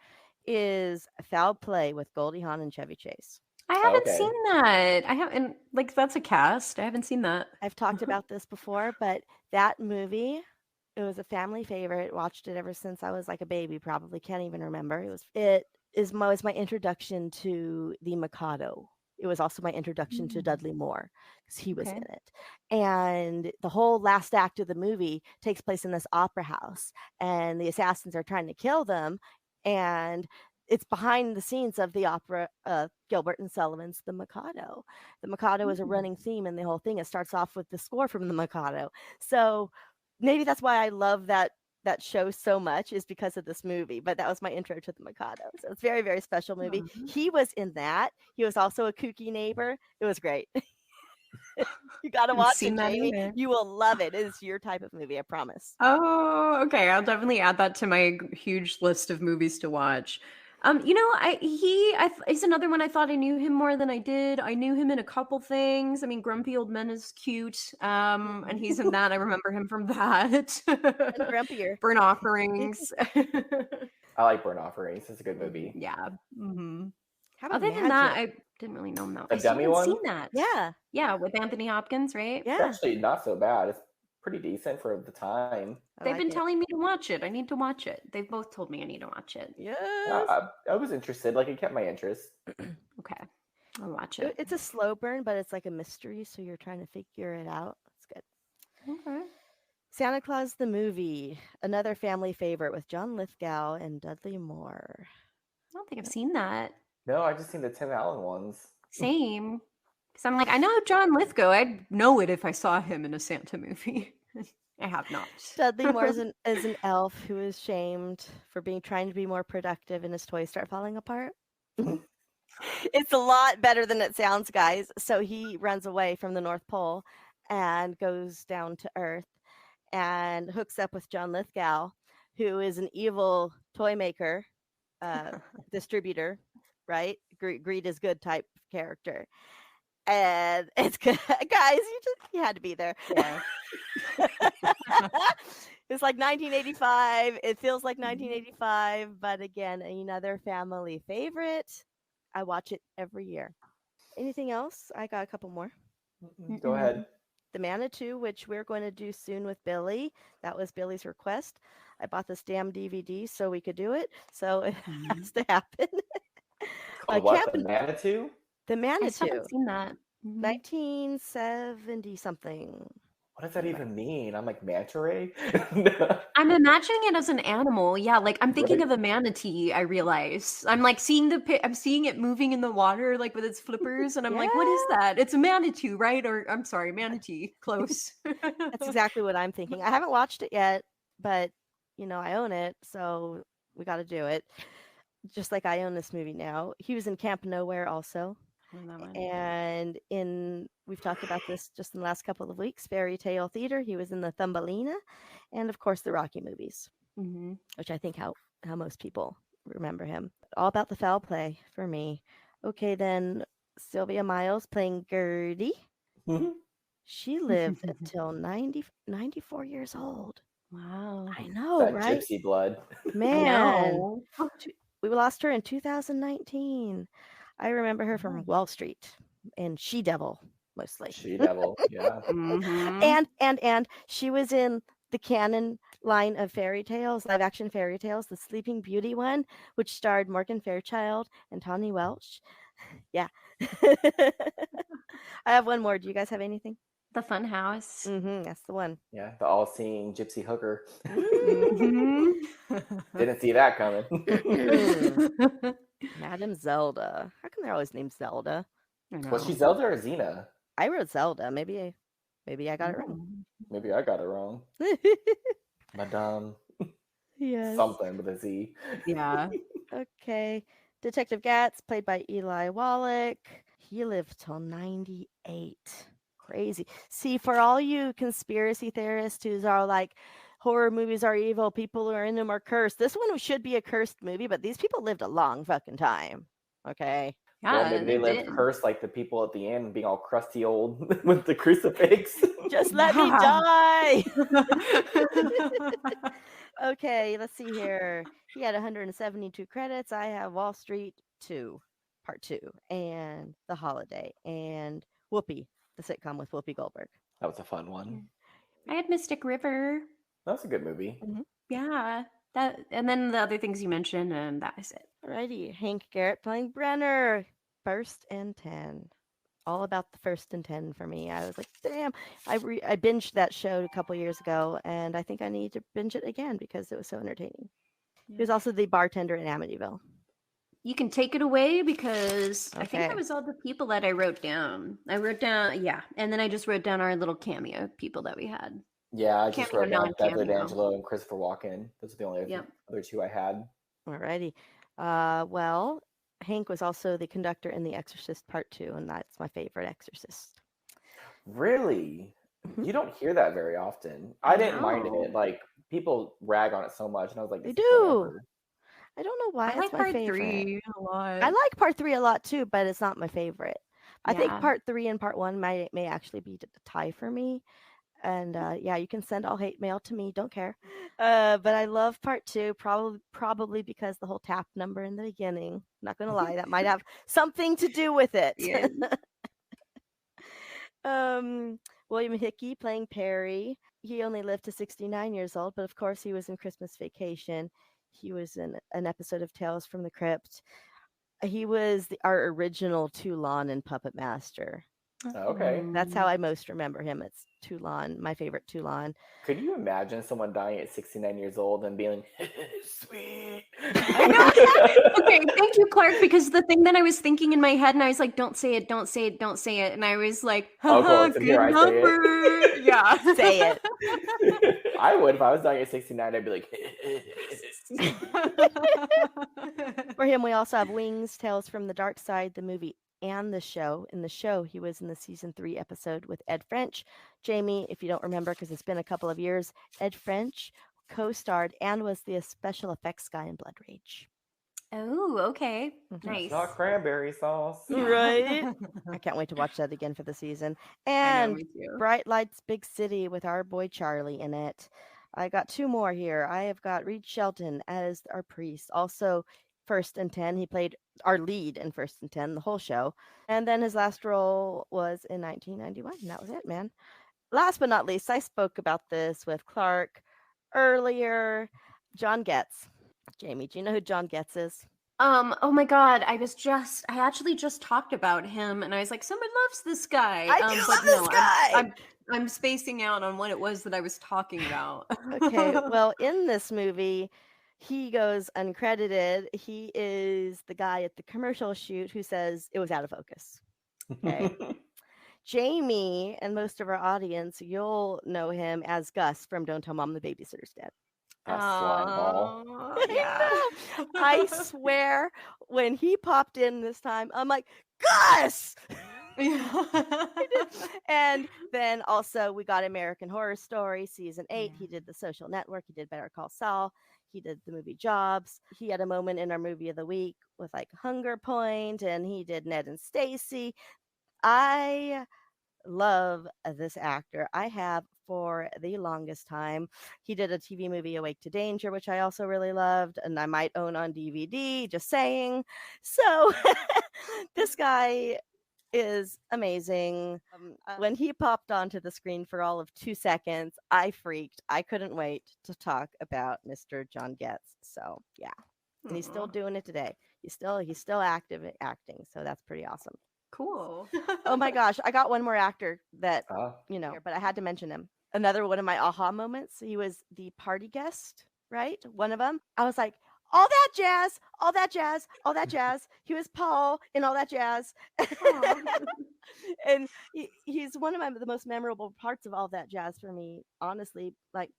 is Foul Play with Goldie Hawn and Chevy Chase. I haven't seen that. I haven't, like, that's a cast. I haven't seen that. I've talked about this before, but that movie, it was a family favorite. Watched it ever since I was like a baby, probably can't even remember. Was my introduction to the Mikado. It was also my introduction to Dudley Moore because he was Okay. in it. And the whole last act of the movie takes place in this opera house, and the assassins are trying to kill them. And it's behind the scenes of the opera, Gilbert and Sullivan's The Mikado. The Mikado is a running theme in the whole thing. It starts off with the score from The Mikado. So maybe that's why I love that show so much, is because of this movie. But that was my intro to The Mikado. So it's a very, very special movie. He was in that. He was also a kooky neighbor. It was great. You got to Haven't watch seen it, that Jamie. either. You will love it. It is your type of movie, I promise. Oh, okay. I'll definitely add that to my huge list of movies to watch. He's another one. I thought I knew him more than I did. I knew him in a couple things. I mean, Grumpy Old Men is cute. And he's in that. I remember him from that. And grumpier. Burnt Offerings. I like Burnt Offerings. It's a good movie. Yeah. Mm-hmm. How about Other than that, Magic? I didn't really know him that. The I still dummy haven't one? seen that. Yeah. Yeah, with Anthony Hopkins, right? Yeah. It's actually not so bad. It's pretty decent for the time. They've been telling me to watch it. I need to watch it. They've both told me I need to watch it. Yes. I was interested. Like, it kept my interest. Okay. I'll watch it. It's a slow burn, but it's like a mystery, so you're trying to figure it out. It's good. Okay. Santa Claus the Movie, another family favorite with John Lithgow and Dudley Moore. I don't think I've seen that. No, I just seen the Tim Allen ones. Same. Because I'm like, I know John Lithgow. I'd know it if I saw him in a Santa movie. I have not. Dudley Moore is an elf who is shamed for trying to be more productive, and his toys start falling apart. It's a lot better than it sounds, guys. So he runs away from the North Pole and goes down to Earth and hooks up with John Lithgow, who is an evil toy maker, distributor, right? Greed is good type character. And it's good. Guys, you had to be there. Yeah. It's like 1985. It feels like 1985, but again, another family favorite. I watch it every year. Anything else? I got a couple more. Go ahead. The Manitou, which we're going to do soon with Billy. That was Billy's request. I bought this damn DVD so we could do it. So it has to happen. What? The Manitou? The Manitou. I still haven't seen that. 1970 something. What does that even mean? I'm like, manta ray? I'm imagining it as an animal. Yeah, like I'm thinking of a manatee, I realize. I'm like seeing I'm seeing it moving in the water, like with its flippers, and I'm like, what is that? It's a manatee, right? Or I'm sorry, manatee. Close. That's exactly what I'm thinking. I haven't watched it yet, but I own it, so we got to do it. Just like I own this movie now. He was in Camp Nowhere also. And we've talked about this just in the last couple of weeks, Fairy Tale Theater. He was in the Thumbelina, and of course the Rocky movies, which I think how most people remember him. All About the Foul Play for me. Okay, then Sylvia Miles playing Gertie. She lived until 94 years old. Wow. I know, that right? gypsy blood. Man. We lost her in 2019. I remember her from Wall Street and She-Devil, mostly. She-Devil, yeah. And she was in the canon line of fairy tales, live action fairy tales, the Sleeping Beauty one, which starred Morgan Fairchild and Tawny Welch. Yeah. I have one more. Do you guys have anything? The Fun House. That's the one. Yeah, the all-seeing gypsy hooker. Didn't see that coming. Madame Zelda. How come they're always named Zelda? Was she Zelda or Xena? I wrote Zelda. Maybe I got it wrong. Maybe I got it wrong. Madame. Yes. Something with a Z. Yeah. Okay. Detective Gatz, played by Eli Wallach. He lived till 98. Crazy. See, for all you conspiracy theorists who are like, horror movies are evil, people who are in them are cursed. This one should be a cursed movie, but these people lived a long fucking time. Okay. Yeah, maybe they lived cursed like the people at the end being all crusty old with the crucifix. Just let me die. Okay, let's see here. He had 172 credits. I have Wall Street 2. Part 2, and The Holiday, and Whoopi, the sitcom with Whoopi Goldberg. That was a fun one. I had Mystic River. That's a good movie. Yeah. That, and then the other things you mentioned, and that was it. Alrighty, Hank Garrett playing Brenner. First and 10. All about the First and 10 for me. I was like, damn. I binged that show a couple years ago, and I think I need to binge it again because it was so entertaining. He was also the bartender in Amityville. You can take it away because I think Okay. that was all the people that I wrote down. Yeah, and then I just wrote down our little cameo people that we had. Yeah, I just wrote down non-cameo. Bette D'Angelo and Christopher Walken. Those are the only other two I had. Alrighty. Well, Hank was also the conductor in The Exorcist Part 2, and that's my favorite Exorcist. Really? You don't hear that very often. I didn't mind it. Like, people rag on it so much, and I was like, They it's do. whatever. I don't know why I it's like my part favorite. 3 a lot. I like Part 3 a lot too, but it's not my favorite. I think Yeah. Part 3 and Part 1 may actually be a tie for me. And yeah, you can send all hate mail to me. Don't care. But I love Part 2, probably because the whole tap number in the beginning. Not gonna lie, that might have something to do with it. Yeah. William Hickey playing Perry. He only lived to 69 years old, but of course he was in Christmas Vacation. He was in an episode of Tales from the Crypt. He was our original Toulon and Puppet Master. Okay. That's how I most remember him. It's Toulon, my favorite Toulon. Could you imagine someone dying at 69 years old and being like, sweet? Okay, thank you, Clark, because the thing that I was thinking in my head, and I was like, don't say it, don't say it, don't say it. And I was like, Oh, cool. haha, So good here I say number. it. Yeah. Say it. I would. If I was dying at 69, I'd be like, For him, we also have Wings, Tales from the Dark Side, the movie and the show. In the show, he was in the season 3 episode with Ed French. Jamie, if you don't remember, because it's been a couple of years, Ed French co-starred and was the special effects guy in Blood Rage. Oh, okay. Nice. Not cranberry sauce. Right? I can't wait to watch that again for the season. And me too. Bright Lights Big City with our boy Charlie in it. I got 2 more here. I have got Reed Shelton as our priest. Also, First and 10. He played our lead in First and 10, the whole show. And then his last role was in 1991. And that was it, man. Last but not least, I spoke about this with Clark earlier. John Getz. Jamie, do you know who John Getz is? Oh my God, I actually just talked about him, and I was like, someone loves this guy. I do love this guy! I'm spacing out on what it was that I was talking about. Okay, well, in this movie, he goes uncredited. He is the guy at the commercial shoot who says it was out of focus. Okay. Jamie and most of our audience, you'll know him as Gus from Don't Tell Mom the Babysitter's Dead. Yeah. I swear, when he popped in this time, I'm like, Gus! And then also we got American Horror Story season 8. He did The Social Network. He did Better Call Saul. He did the movie Jobs. He had a moment in our movie of the week with like Hunger Point, and he did Ned and Stacy. I love this actor. I have for the longest time. He did a TV movie, Awake to Danger, which I also really loved, and I might own on DVD, just saying. So this guy is amazing. When he popped onto the screen for all of 2 seconds, I freaked. I couldn't wait to talk about Mr. John Getz. So yeah, and he's still doing it today. He's still active at acting. So that's pretty awesome. Cool. Oh my gosh, I got one more actor that but I had to mention him. Another one of my aha moments. He was the party guest, right? One of them. I was like, all that jazz, all that jazz, all that jazz. He was Paul in All That Jazz. And he's one of the most memorable parts of All That Jazz for me, honestly. Like,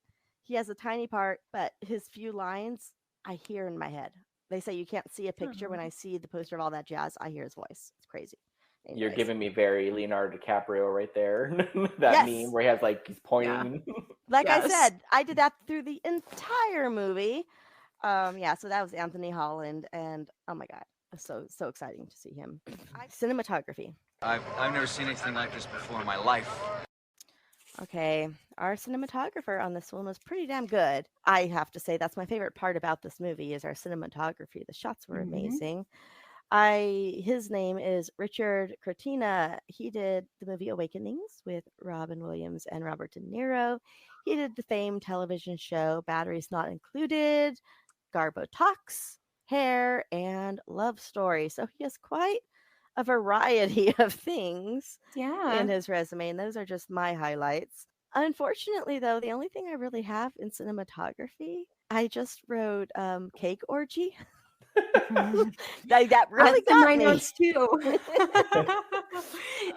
he has a tiny part, but his few lines I hear in my head. They say you can't see a picture. When I see the poster of All That Jazz, I hear his voice. It's crazy. Anyways. You're giving me very Leonardo DiCaprio right there. That meme where he has like he's pointing. Yeah. Like I said, I did that through the entire movie. So that was Anthony Holland, and oh my god, so exciting to see him. Cinematography. I've never seen anything like this before in my life. Okay, our cinematographer on this one was pretty damn good. I have to say that's my favorite part about this movie is our cinematography. The shots were amazing. His name is Richard Cortina. He did the movie Awakenings with Robin Williams and Robert De Niro. He did the famed television show Batteries Not Included, Garbo Talks, Hair, and Love Story. So he has quite a variety of things in his resume, and those are just my highlights. Unfortunately, though, the only thing I really have in cinematography, I just wrote Cake Orgy. That really That's in got my me. notes too.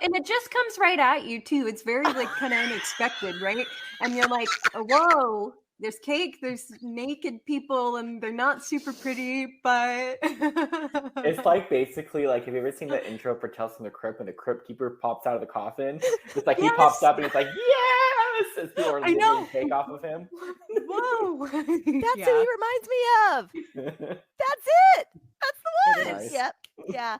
And it just comes right at you too. It's very like kind of unexpected, right? And you're like, oh, whoa, there's cake, there's naked people, and they're not super pretty, but It's like basically like, have you ever seen the intro for Tales from the Crypt when the Crypt Keeper pops out of the coffin? It's like he pops up and it's like, yes! As people are licking cake off of him. Whoa. That's who he reminds me of. That's it. That's the one. Nice. Yep. Yeah.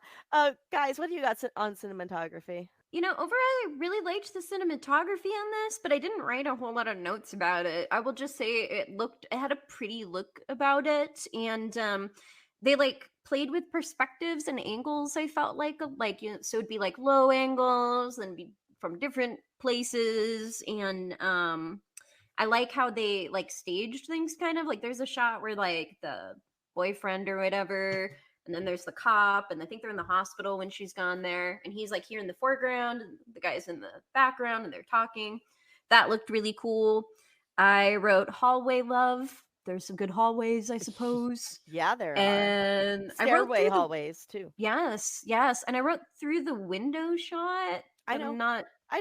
Guys, what do you got on cinematography? You know, overall, I really liked the cinematography on this, but I didn't write a whole lot of notes about it. I will just say it had a pretty look about it, and they like played with perspectives and angles. I felt like so it'd be like low angles and be from different places, and I like how they like staged things. Kind of like there's a shot where like the boyfriend or whatever. And then there's the cop, and I think they're in the hospital when she's gone there. And he's like here in the foreground, and the guy's in the background, and they're talking. That looked really cool. I wrote hallway love. There's some good hallways, I suppose. Yeah, there and are. I wrote Stairway hallways too. Yes. And I wrote through the window shot. I know. I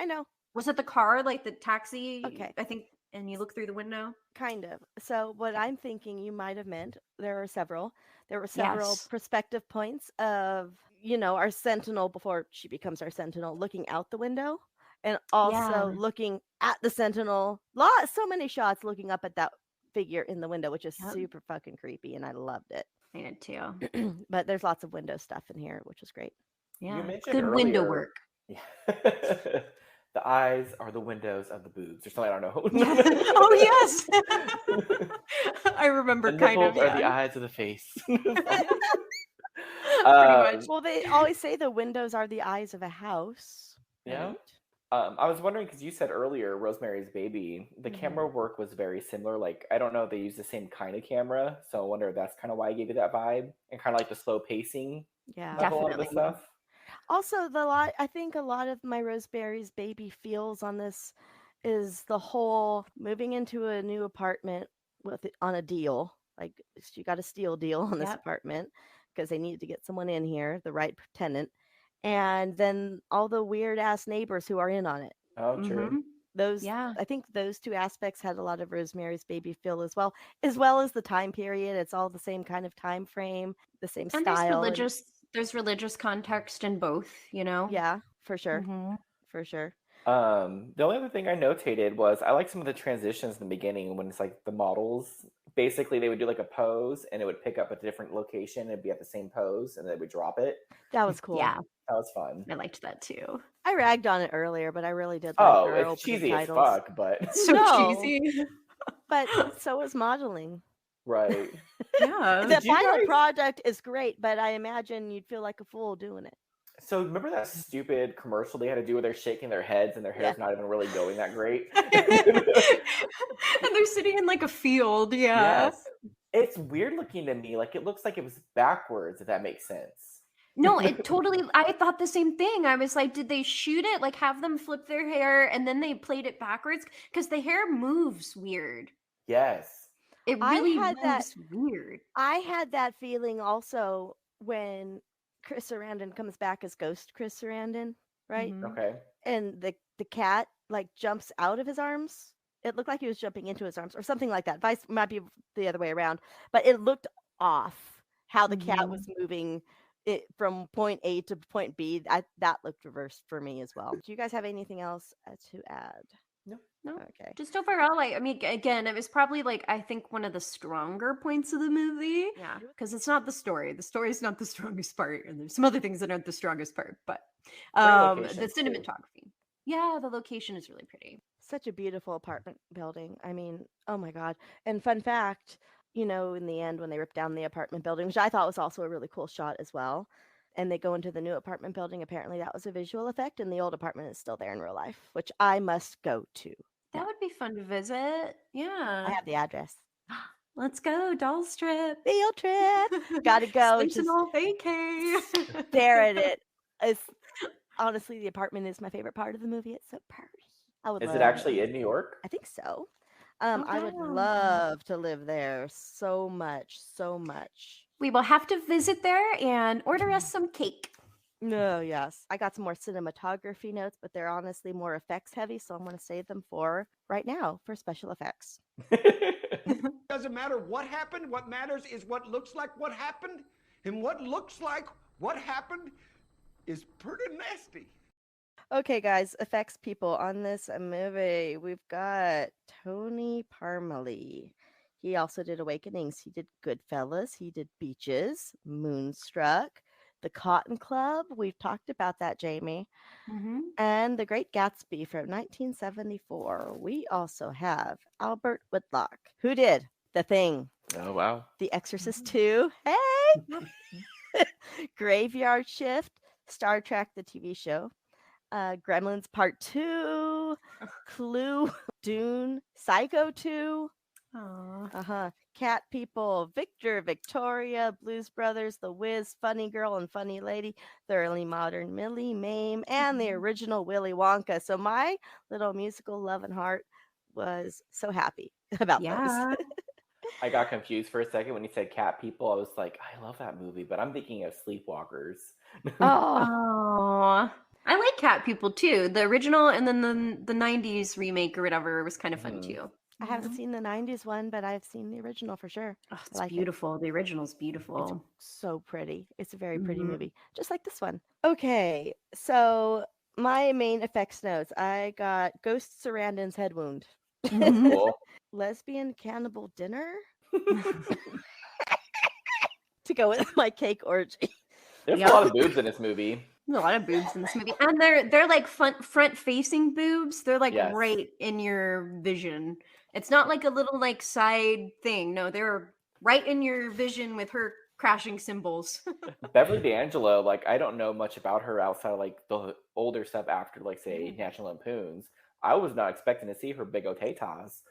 know. Was it the car, like the taxi? Okay. I think, and you look through the window? Kind of. So what I'm thinking you might have meant, there were several perspective points of, our sentinel before she becomes our sentinel looking out the window, and also looking at the sentinel. So many shots looking up at that figure in the window, which is super fucking creepy, and I loved it. I did too. But there's lots of window stuff in here, which is great. Yeah, You mentioned good earlier, window work. Yeah. The eyes are the windows of the boobs, or something. I don't know. Oh yes, I remember. The kind of. nipples are the eyes of the face. Pretty much. Well, they always say the windows are the eyes of a house. Yeah. Right? I was wondering because you said earlier, Rosemary's Baby, the camera work was very similar. Like, I don't know if they use the same kind of camera, so I wonder if that's kind of why I gave you that vibe, and kind of like the slow pacing. Yeah, of a lot of the stuff. Also, I think a lot of my Rosemary's Baby feels on this is the whole moving into a new apartment on a deal. Like you got a steal deal on this apartment because they needed to get someone in here, the right tenant, and then all the weird ass neighbors who are in on it. Oh, true. I think those two aspects had a lot of Rosemary's Baby feel as well as the time period. It's all the same kind of time frame, the same And style. there's religious context in both, Yeah, for sure. For sure. The only other thing I notated was I like some of the transitions in the beginning when it's like the models. Basically, they would do like a pose and it would pick up a different location and be at the same pose and then we drop it. That was cool. Yeah. That was fun. I liked that too. I ragged on it earlier, but I really did like their it's opening cheesy titles. as fuck, but So cheesy. But so is modeling. Right. Yeah. The final product is great, but I imagine you'd feel like a fool doing it. So remember that stupid commercial they had to do where they're shaking their heads and their hair's not even really going that great? And they're sitting in like a field. Yeah. Yes. It's weird looking to me. Like it looks like it was backwards, if that makes sense. No, it totally. I thought the same thing. I was like, did they shoot it? Like have them flip their hair and then they played it backwards? Because the hair moves weird. Yes. It really moves weird. I had that feeling also when Chris Sarandon comes back as Ghost Chris Sarandon, right? Okay. And the cat like jumps out of his arms. It looked like he was jumping into his arms or something like that. Vice might be the other way around, but it looked off how the cat was moving it from point A to point B. That looked reversed for me as well. Do you guys have anything else to add? No. Okay. Just overall, I mean, again, it was probably like I think one of the stronger points of the movie. Yeah. Because it's not the story. The story is not the strongest part, and there's some other things that aren't the strongest part. But the cinematography, yeah, the location is really pretty. Such a beautiful apartment building. I mean, oh my god! And fun fact, in the end when they rip down the apartment building, which I thought was also a really cool shot as well. And they go into the new apartment building. Apparently that was a visual effect, and the old apartment is still there in real life, which I must go to. That would be fun to visit. I Yeah. have the address. Let's go, Dolls Trip. Field trip. Gotta go. Sentinel vacay. Stare at it. It's honestly, the apartment is my favorite part of the movie. It's so pretty. I would Is love it actually in New York? I think so. Oh, I would wow. love to live there so much, so much. We will have to visit there and order us some cake. No, yes. I got some more cinematography notes, but they're honestly more effects heavy, so I'm going to save them for right now for special effects. Doesn't matter what happened. What matters is what looks like what happened. And what looks like what happened is pretty nasty. Okay, guys, effects people on this movie. We've got Tony Parmalee. He also did Awakenings. He did Goodfellas. He did Beaches, Moonstruck, The Cotton Club. We've talked about that, Jamie. Mm-hmm. And The Great Gatsby from 1974. We also have Albert Whitlock, who did The Thing, Oh, wow. The Exorcist 2, hey! Graveyard Shift, Star Trek, the TV show, Gremlins Part 2, Clue, Dune, Psycho 2, Cat People, Victor, Victoria, Blues Brothers, The Wiz, Funny Girl and Funny Lady, Thoroughly Modern Millie, Mame, and the original Willy Wonka. So my little musical love and heart was so happy about those. I got confused for a second when he said Cat People. I was like, I love that movie, but I'm thinking of Sleepwalkers. Oh, I like Cat People too. The original and then the 90s remake or whatever was kind of fun too. I haven't seen the 90s one, but I've seen the original for sure. Oh, it's beautiful. The original's beautiful. It's so pretty. It's a very pretty movie, just like this one. Okay, so my main effects notes. I got Ghost Sarandon's head wound. Cool. Lesbian cannibal dinner. To go with my cake orgy. There's a lot of boobs in this movie. There's a lot of boobs in this movie, and they're like front facing boobs. They're like Yes. right in your vision. It's not like a little like side thing. No, they're right in your vision with her crashing cymbals. Beverly D'Angelo, like, I don't know much about her outside of, like, the older stuff after, like, say, National Lampoons. I was not expecting to see her big otatas.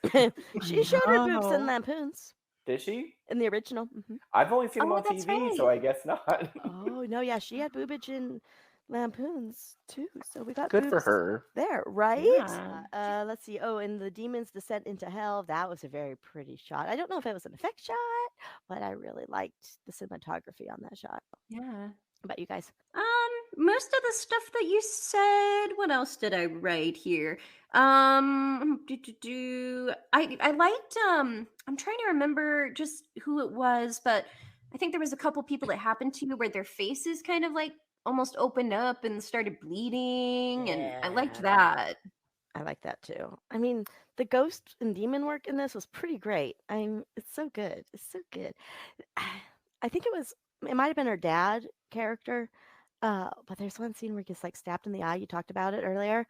She showed her boobs in Lampoons. Did she? In the original. Mm-hmm. I've only seen them on that's TV, right. so I guess not. Oh, no, yeah, she had boobage in Lampoons too. So we got Good for boobs her. there, right? Yeah. Let's see. Oh, and the Demon's Descent into Hell. That was a very pretty shot. I don't know if it was an effect shot, but I really liked the cinematography on that shot. Yeah. How about you guys? Most of the stuff that you said. What else did I write here? I liked I'm trying to remember just who it was, but I think there was a couple people that happened to where their faces kind of like almost opened up and started bleeding, and I liked that. I like that too. I mean, the ghost and demon work in this was pretty great. It's so good. It's so good. I think it might have been her dad character. But there's one scene where he gets like stabbed in the eye. You talked about it earlier.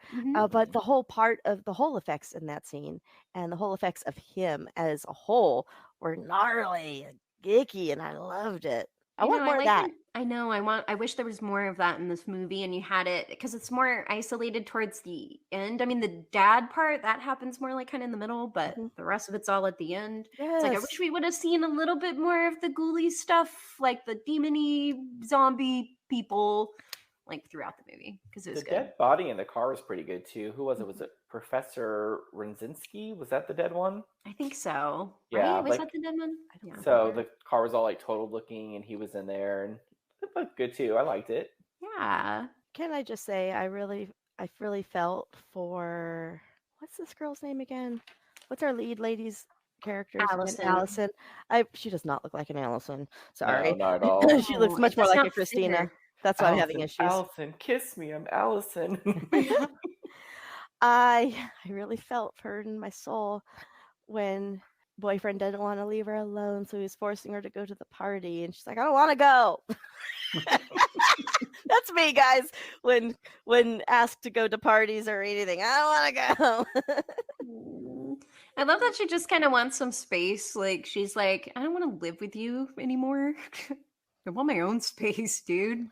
But the whole part of the whole effects in that scene and the whole effects of him as a whole were gnarly and icky, and I loved it. I want more of that. I wish there was more of that in this movie, and you had it because it's more isolated towards the end. I mean, the dad part that happens more like kind of in the middle, but the rest of it's all at the end. It's like I wish we would have seen a little bit more of the ghouly stuff, like the demony zombie people, like throughout the movie, because it was The good. dead body in the car was pretty good too. Who was it? Was it Professor Renzinski? Was that the dead one? I think so. Yeah, Right? Was like- that the dead one? Yeah. So the car was all like total looking, and he was in there, and it looked good too. I liked it. Yeah. Can I just say I really felt for what's this girl's name again? What's our lead lady's character? Allison. She does not look like an Allison. Sorry. No, not at all. She looks much more like a Christina. That's why I'm having issues. Allison, kiss me. I'm Allison. I really felt for her in my soul when boyfriend didn't want to leave her alone, so he was forcing her to go to the party, and she's like, I don't want to go. That's me, guys. When asked to go to parties or anything, I don't want to go. I love that she just kind of wants some space. Like, she's like, I don't want to live with you anymore. I want my own space, dude.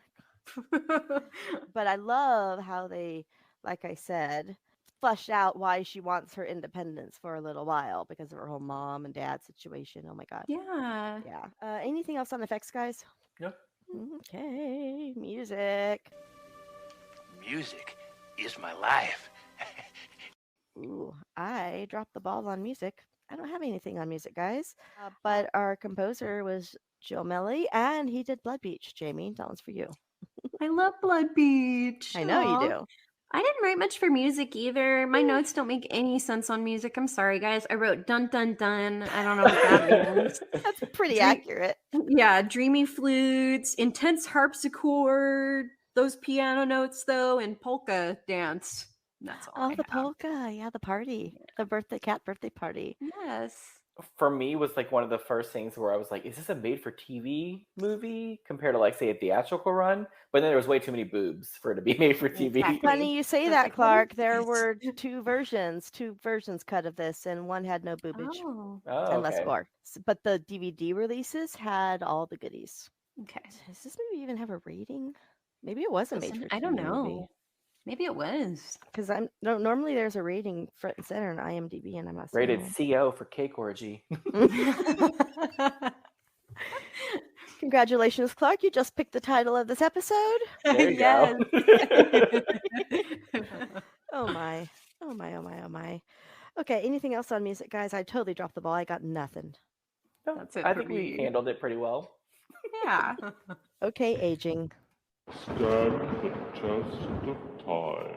But I love how they, like I said, flesh out why she wants her independence for a little while because of her whole mom and dad situation. Oh my god. Yeah. Yeah. Anything else on effects, guys? Yep. Okay. Music. Music is my life. Ooh, I dropped the ball on music. I don't have anything on music, guys. But our composer was Joe Melly, and he did Blood Beach. Jamie, that one's for you. I love Blood Beach. I know you Aw. do. I didn't write much for music either. My notes don't make any sense on music. I'm sorry, guys. I wrote dun dun dun. I don't know what that means. That's pretty accurate. Yeah, dreamy flutes, intense harpsichord, those piano notes though, and polka dance. That's all. Oh, the polka. Yeah, the party. The cat birthday party. Yes. For me, was like one of the first things where I was like, is this a made-for-TV movie compared to, like, say, a theatrical run? But then there was way too many boobs for it to be made for TV. Funny you say that, Clark. There were two versions cut of this, and one had no boobage and less okay. gore. But the DVD releases had all the goodies. Okay. Does this movie even have a rating? Maybe it wasn't made for I don't TV know. movie. Maybe it was. Because normally there's a rating front and center on IMDb, and I'm not seeing Rated one. CO for cake orgy. Congratulations, Clark. You just picked the title of this episode. There you go. Oh my. Oh my, oh my, oh my. Okay, anything else on music, guys? I totally dropped the ball. I got nothing. That's it I for think me. we handled it pretty well. Yeah. Okay, aging. Stand the test of time.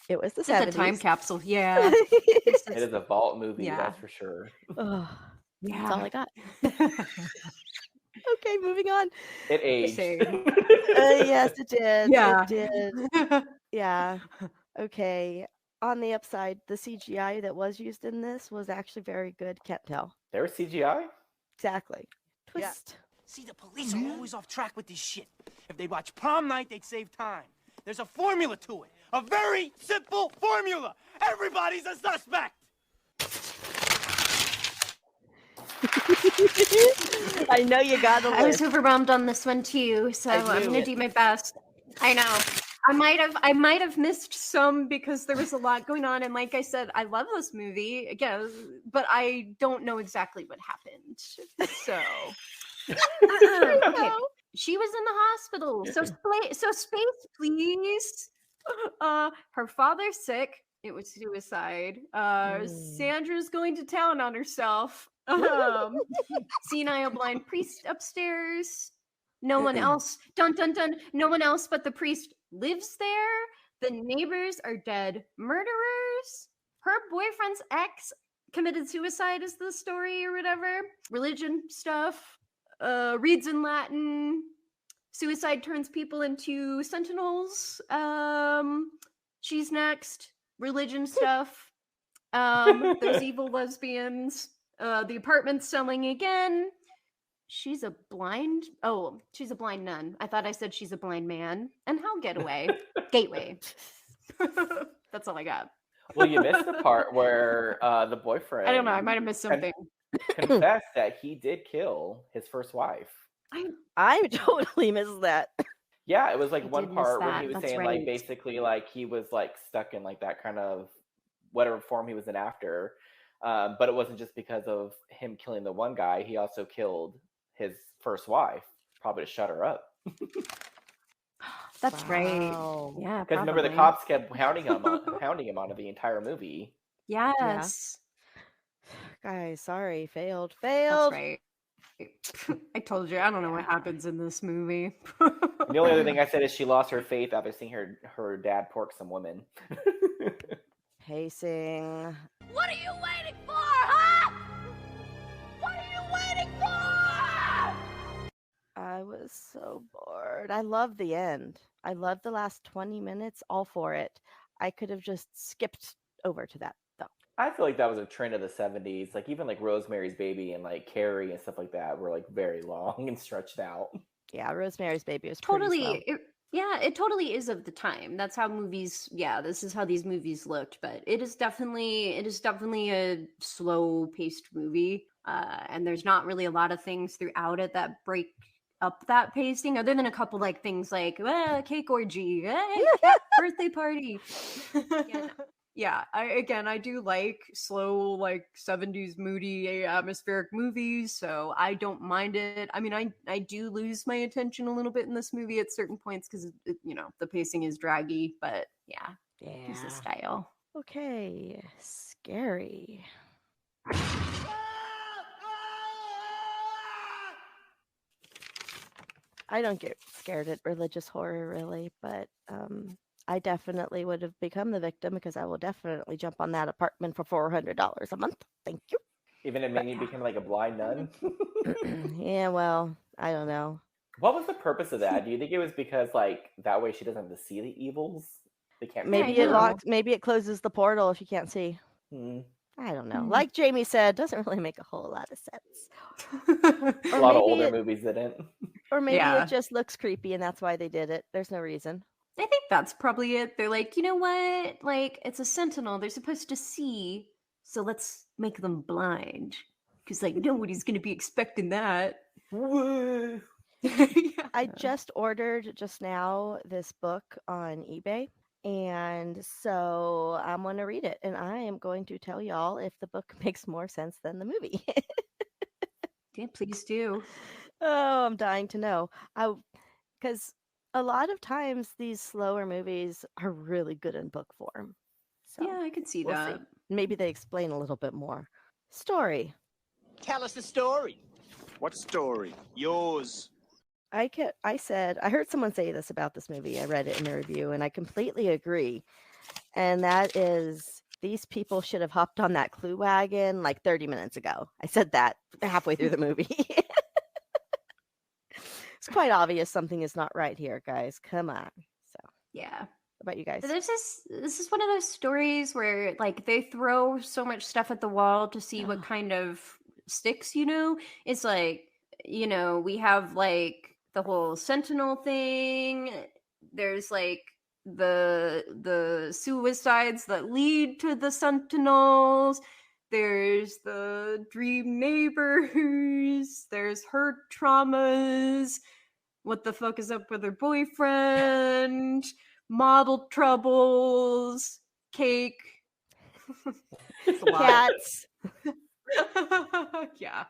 It was the It's 70s. a time capsule. Yeah. It is a vault movie, Yeah. that's for sure. Oh, Yeah. that's all I got. Okay, moving on. It aged. Yes, it did. Yeah. It did. Yeah. Okay. On the upside, the CGI that was used in this was actually very good. Can't tell. There was CGI? Exactly. Twist. See, the police are always off track with this shit. If they watch Prom Night, they'd save time. There's a formula to it. A very simple formula. Everybody's a suspect. I know you got a I was list. overwhelmed on this one too, so I'm knew gonna it. do my best. I know. I might have missed some because there was a lot going on, and like I said, I love this movie again, but I don't know exactly what happened. So okay. She was in the hospital. So space, please. Her father's sick. It was suicide. Sandra's going to town on herself. Senile blind priest upstairs. No one else. Dun dun dun. No one else but the priest lives there. The neighbors are dead murderers. Her boyfriend's ex committed suicide is the story or whatever. Religion stuff. Reads in Latin. Suicide turns people into sentinels. She's next. Religion stuff. Those evil lesbians. The apartment's selling again. She's a blind nun. I thought I said she's a blind man. And hell gateway. That's all I got. Well, you missed the part where the boyfriend. I don't know. I might have missed something. Confessed that he did kill his first wife. I totally missed that. Yeah, it was like I one did miss part where that. he was That's saying right. like basically like he was like stuck in like that kind of whatever form he was in after. But it wasn't just because of him killing the one guy. He also killed his first wife, probably to shut her up. That's right. Yeah. Because remember the probably. cops kept hounding him on it the entire movie. Yes. Guys, sorry. Failed. That's right. I told you, I don't know what happens in this movie. The only other thing I said is she lost her faith after seeing her dad pork some women. Pacing. What are you waiting for, huh? What are you waiting for? I was so bored. I love the end. I love the last 20 minutes, all for it. I could have just skipped over to that, though. I feel like that was a trend of the 70s. Like even like Rosemary's Baby and like Carrie and stuff like that were like very long and stretched out. Yeah, Rosemary's Baby was Totally. pretty slow. Yeah, it totally is of the time. That's how movies, this is how these movies looked, but it is definitely a slow-paced movie. And there's not really a lot of things throughout it that break up that pacing, other than a couple like things like cake orgy, birthday party. I do like slow, like 70s moody, atmospheric movies, so I don't mind it. I mean, I do lose my attention a little bit in this movie at certain points because the pacing is draggy, but piece of style. Okay, scary. I don't get scared at religious horror really, but I definitely would have become the victim because I will definitely jump on that apartment for $400 a month. Thank you. Even it made me become like a blind nun. Yeah, well, I don't know. What was the purpose of that? Do you think it was because like that way she doesn't have to see the evils? They can't. Maybe it locks. Maybe it closes the portal if you can't see. I don't know. Like Jamie said, doesn't really make a whole lot of sense. A lot of older movies didn't. Or maybe it just looks creepy and that's why they did it. There's no reason. I think that's probably it. They're like, you know what? Like, it's a sentinel. They're supposed to see, so let's make them blind. Because, like, nobody's going to be expecting that. I just ordered just now this book on eBay. And so I'm going to read it. And I am going to tell y'all if the book makes more sense than the movie. Yeah, please do. Oh, I'm dying to know. Because a lot of times these slower movies are really good in book form. So yeah, I can see that. Maybe they explain a little bit more. Story. Tell us the story. What story? Yours. I heard someone say this about this movie. I read it in a review and I completely agree. And that is, these people should have hopped on that Clue wagon like 30 minutes ago. I said that halfway through the movie. It's quite obvious something is not right here, guys. Come on. So yeah. What about you guys? This is one of those stories where like they throw so much stuff at the wall to see what kind of sticks, It's like, we have like the whole Sentinel thing. There's like the suicides that lead to the Sentinels. There's the dream neighbors. There's her traumas. What the fuck is up with her boyfriend? Model troubles. Cake. Cats. Yeah.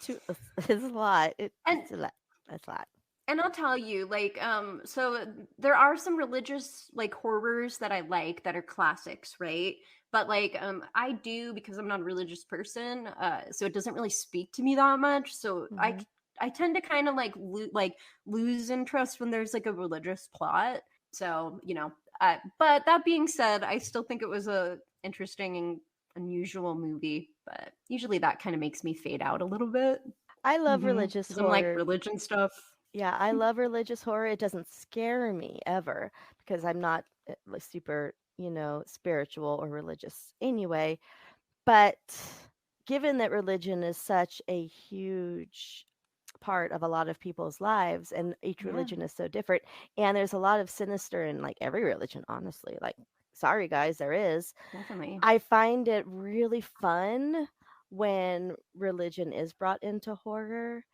It's a lot. It's a lot. That's a lot. And I'll tell you, like, so there are some religious like horrors that I like that are classics, right? But like, I do, because I'm not a religious person, so it doesn't really speak to me that much. So I tend to kind of like lose interest when there's like a religious plot. So but that being said, I still think it was a interesting and unusual movie. But usually that kind of makes me fade out a little bit. I love religious horror. I'm like religion stuff. Yeah, I love religious horror. It doesn't scare me ever because I'm not super, spiritual or religious anyway. But given that religion is such a huge part of a lot of people's lives and each religion is so different, and there's a lot of sinister in like every religion, honestly. Like, sorry guys, there is. Definitely. I find it really fun when religion is brought into horror.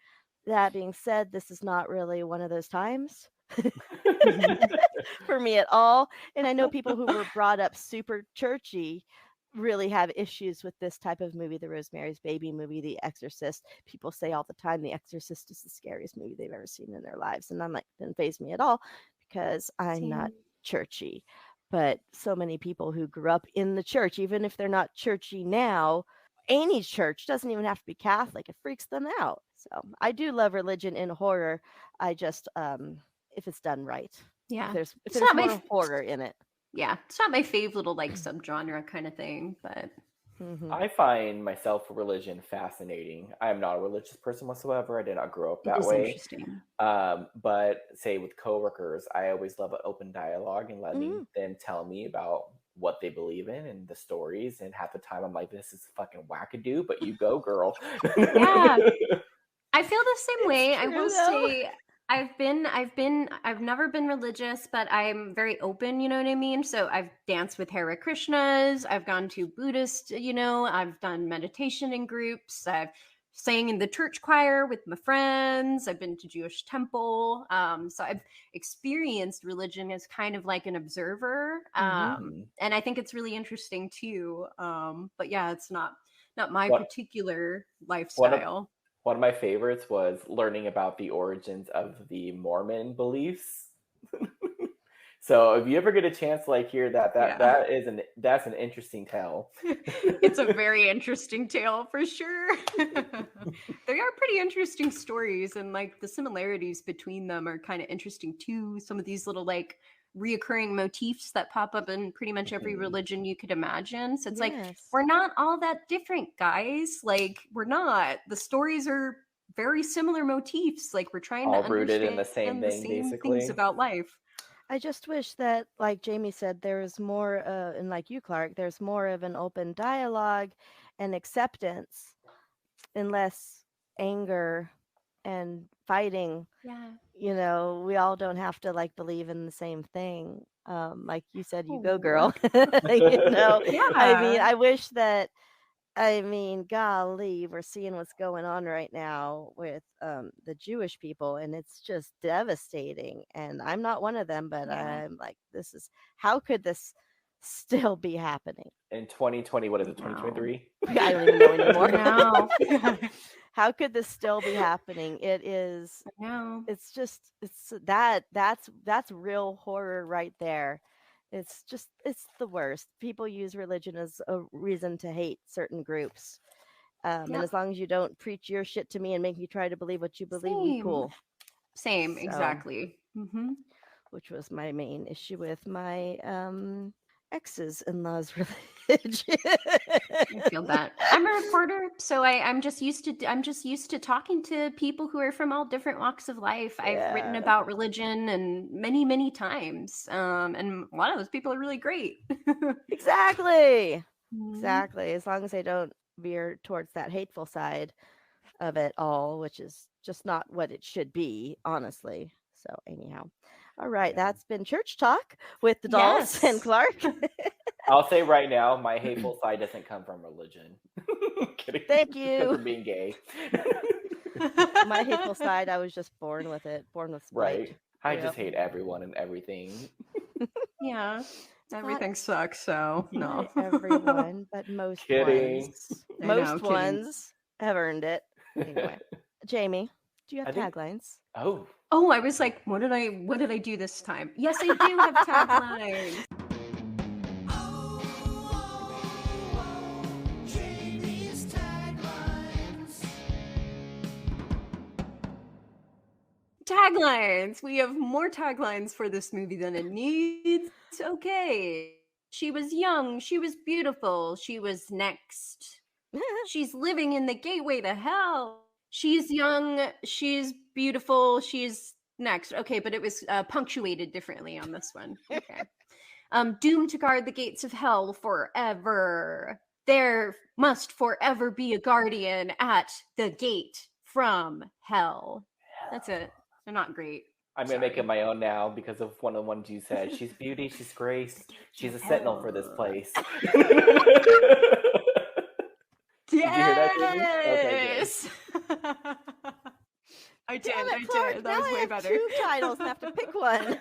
That being said, this is not really one of those times for me at all. And I know people who were brought up super churchy really have issues with this type of movie, the Rosemary's Baby movie, The Exorcist. People say all the time The Exorcist is the scariest movie they've ever seen in their lives. And I'm like, it didn't faze me at all because I'm not churchy. But so many people who grew up in the church, even if they're not churchy now, any church, doesn't even have to be Catholic, it freaks them out. So I do love religion in horror. I just if it's done right. Yeah. If there's more horror in it. Yeah. It's not my fave little like subgenre kind of thing, but I find myself religion fascinating. I am not a religious person whatsoever. I did not grow up that way. Interesting. But say with coworkers, I always love an open dialogue and letting them tell me about what they believe in and the stories. And half the time I'm like, this is fucking wackadoo, but you go, girl. Yeah. I feel the same way. I will though. say I've never been religious, but I'm very open, you know what I mean? So I've danced with Hare Krishnas, I've gone to Buddhist, I've done meditation in groups, I've sang in the church choir with my friends, I've been to Jewish temple. So I've experienced religion as kind of like an observer. And I think it's really interesting too. But yeah, it's not my What- particular One lifestyle. of my favorites was learning about the origins of the Mormon beliefs. So if you ever get a chance to like hear that, that's an interesting tale. It's a very interesting tale for sure. They are pretty interesting stories, and like the similarities between them are kind of interesting too. Some of these little like reoccurring motifs that pop up in pretty much every religion you could imagine. So it's like we're not all that different, guys. Like we're not. The stories are very similar motifs. Like we're trying All to rooted understand in the same thing, basically. things about life. I just wish that, like Jamie said, there was more, and like you, Clark, there's more of an open dialogue and acceptance and less anger and fighting. Yeah. We all don't have to like believe in the same thing. Like you said, you go, Oh. girl. I mean, Yeah. I wish that. Golly, we're seeing what's going on right now with the Jewish people, and it's just devastating. And I'm not one of them, but Yeah. I'm like, how could this still be happening? In 2020, what is it, 2023? I don't even know anymore. No. How could this still be happening? It is. No. That's real horror right there. It's the worst. People use religion as a reason to hate certain groups. And Yep. as long as you don't preach your shit to me and make me try to believe what you believe, we cool. Same, So, exactly. Which was my main issue with my ex's in-laws religion. I feel that. I'm a reporter, so I'm just used to talking to people who are from all different walks of life. I've written Yeah. about religion and many times, and a lot of those people are really great. Exactly. Exactly. As long as they don't veer towards that hateful side of it all, which is just not what it should be, honestly. So anyhow. All right, that's been Church Talk with the Dolls and Yes. Clark. I'll say right now, my hateful side doesn't come from religion. Kidding. Thank It comes you. from being gay. My hateful side, I was just born with it, born with spite. Right. I Yep. just hate everyone and everything. Yeah. Everything sucks, so no. Not everyone, but most Kidding. ones. I know, Most kidding. ones have earned it. Anyway, Jamie, do you have I think- taglines? Oh, I was like, what did I do this time? Yes, I do have taglines. Taglines. We have more taglines for this movie than it needs. Okay. She was young. She was beautiful. She was next. She's living in the gateway to hell. She's young. She's beautiful. She's next. Okay, but it was punctuated differently on this one. Okay. Doomed to guard the gates of hell forever. There must forever be a guardian at the gate from hell. That's it. They're not great. I'm going to make it my own now because of one of the ones you said. She's beauty, she's grace, she's a sentinel for this place. Did you hear that, Jamie? Okay, good. I did. Damn it, I Clark, did. now That was I way have better. 2 titles and have to pick one.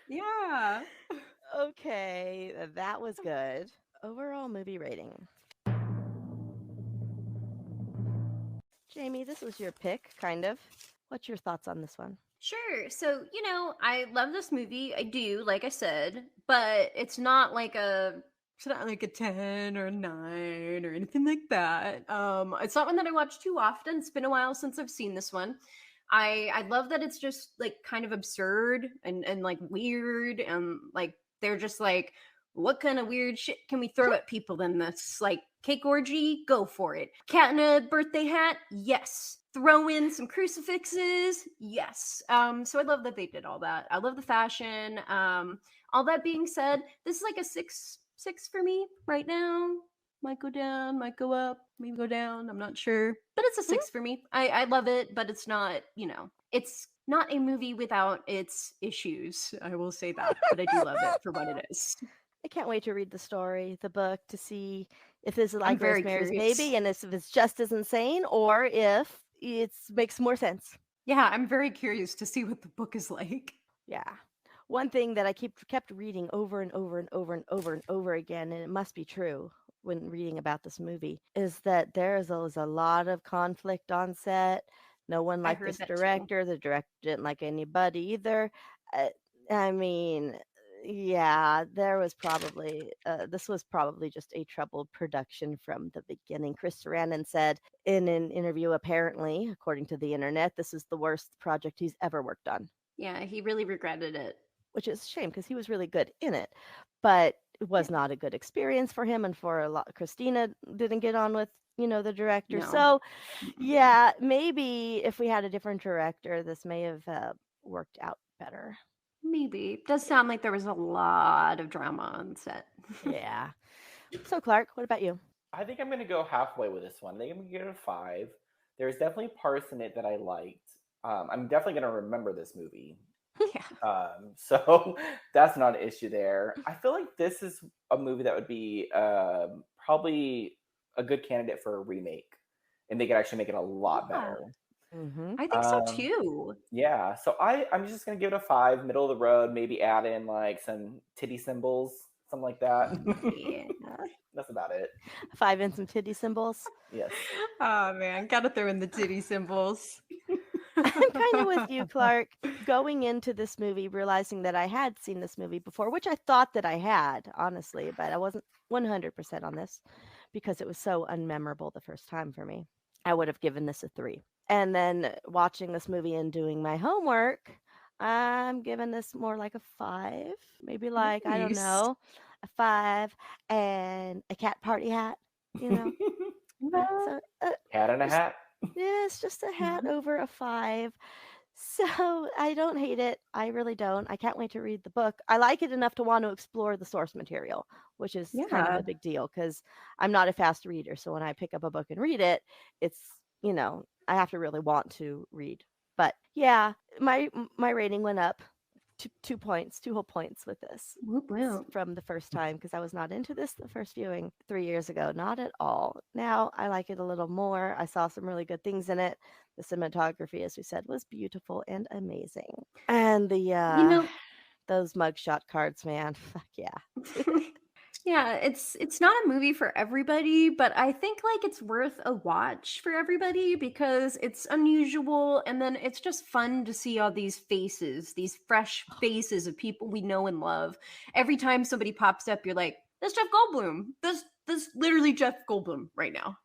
Yeah. Okay, that was good. Overall movie rating. Jamie, this was your pick, kind of. What's your thoughts on this one? Sure. So, I love this movie. I do, like I said, but it's not like a 10 or a 9 or anything like that. It's not one that I watch too often. It's been a while since I've seen this one. I love that it's just like kind of absurd and like weird, and like they're just like, what kind of weird shit can we throw at people in this? Like, cake orgy? Go for it. Cat in a birthday hat? Yes. Throw in some crucifixes? Yes. So I love that they did all that. I love the fashion. All that being said, this is like a 6 for me right now. Might go down, might go up. maybe go down. I'm not sure, but it's a 6 for me. I love it, but it's not, it's not a movie without its issues. I will say that, but I do love it for what it is. I can't wait to read the story, the book, to see if this is I'm like very Rosemary's curious. Baby and if it's just as insane or if it makes more sense. Yeah, I'm very curious to see what the book is like. Yeah. One thing that I kept reading over and over and over and over and over again, and it must be true when reading about this movie, is that was a lot of conflict on set. No one I liked heard this that too. director. The director didn't like anybody either. I mean, yeah, there was probably this was probably just a troubled production from the beginning. Chris Sarandon said in an interview, apparently, according to the internet, this is the worst project he's ever worked on. Yeah, he really regretted it. Which is a shame because he was really good in it, but it was not a good experience for him, and for a lot. Christina didn't get on with the director. No. So yeah, maybe if we had a different director, this may have worked out better. Maybe. It does sound like there was a lot of drama on set. Yeah. So Clark, what about you? I think I'm going to go halfway with this one. I think I'm going to give it a 5. There's definitely parts in it that I liked. I'm definitely going to remember this movie. Yeah. So that's not an issue there. I feel like this is a movie that would be probably a good candidate for a remake, and they could actually make it a lot better. Mm-hmm. I think so too. Yeah, so I'm just gonna give it a 5, middle of the road. Maybe add in like some titty symbols, something like that. Yeah. That's about it. 5 and some titty symbols. Yes. Oh man, gotta throw in the titty symbols. I'm kind of with you, Clark. Going into this movie, realizing that I had seen this movie before, which I thought that I had, honestly, but I wasn't 100% on this because it was so unmemorable the first time for me. I would have given this a 3. And then watching this movie and doing my homework, I'm giving this more like a 5. Maybe like, I don't Nice. know, a 5 and a cat party hat, So, Cat in a hat. yeah, it's just a hat over a 5. So I don't hate it. I really don't. I can't wait to read the book. I like it enough to want to explore the source material, which is kind of Yeah. a big deal because I'm not a fast reader. So when I pick up a book and read it, it's, I have to really want to read. But yeah, my rating went up 2 points, 2 whole points with this Whoop, whoop. from the first time because I was not into this the first viewing 3 years ago. Not at all. Now I like it a little more. I saw some really good things in it. The cinematography, as we said, was beautiful and amazing. And the those mugshot cards, man. Fuck yeah. Yeah, it's not a movie for everybody, but I think like it's worth a watch for everybody because it's unusual and then it's just fun to see all these faces, these fresh faces of people we know and love. Every time somebody pops up, you're like, "That's Jeff Goldblum. That's literally Jeff Goldblum right now."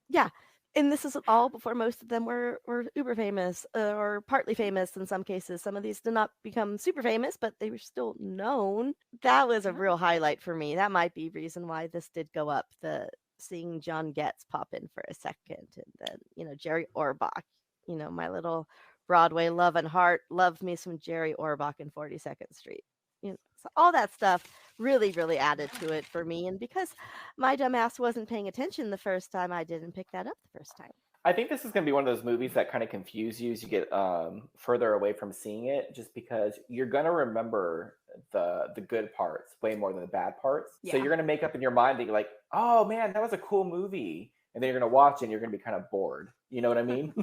Yeah. And this is all before most of them were uber famous or partly famous in some cases. Some of these did not become super famous, but they were still known. That was a real highlight for me. That might be reason why this did go up. The seeing John Getz pop in for a second, and then Jerry Orbach. My little Broadway love and heart. Love me some Jerry Orbach in 42nd Street. So all that stuff really, really added to it for me. And because my dumbass wasn't paying attention the first time, I didn't pick that up the first time. I think this is going to be one of those movies that kind of confuse you as you get further away from seeing it, just because you're going to remember the good parts way more than the bad parts. So Yeah. you're going to make up in your mind that you're like, oh man, that was a cool movie. And then you're going to watch it and you're going to be kind of bored. You know what I mean?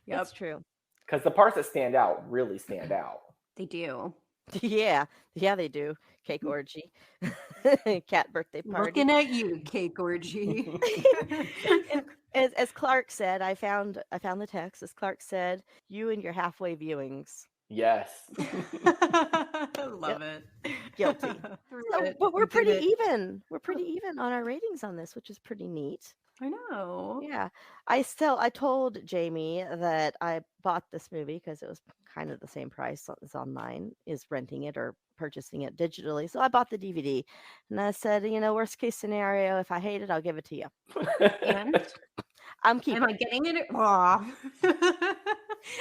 That's true. Because the parts that stand out really stand out. They do. Yeah, they do. Cake orgy, cat birthday party. Looking at you, cake orgy. As Clark said, I found the text. As Clark said, you and your halfway viewings. Yes. Love it. Guilty. But we're pretty even. We're pretty even on our ratings on this, which is pretty neat. I know. Yeah. I told Jamie that I bought this movie because it was kind of the same price as online, is renting it or purchasing it digitally. So I bought the DVD and I said, worst case scenario, if I hate it, I'll give it to you. And I'm keeping am I getting it? Aw.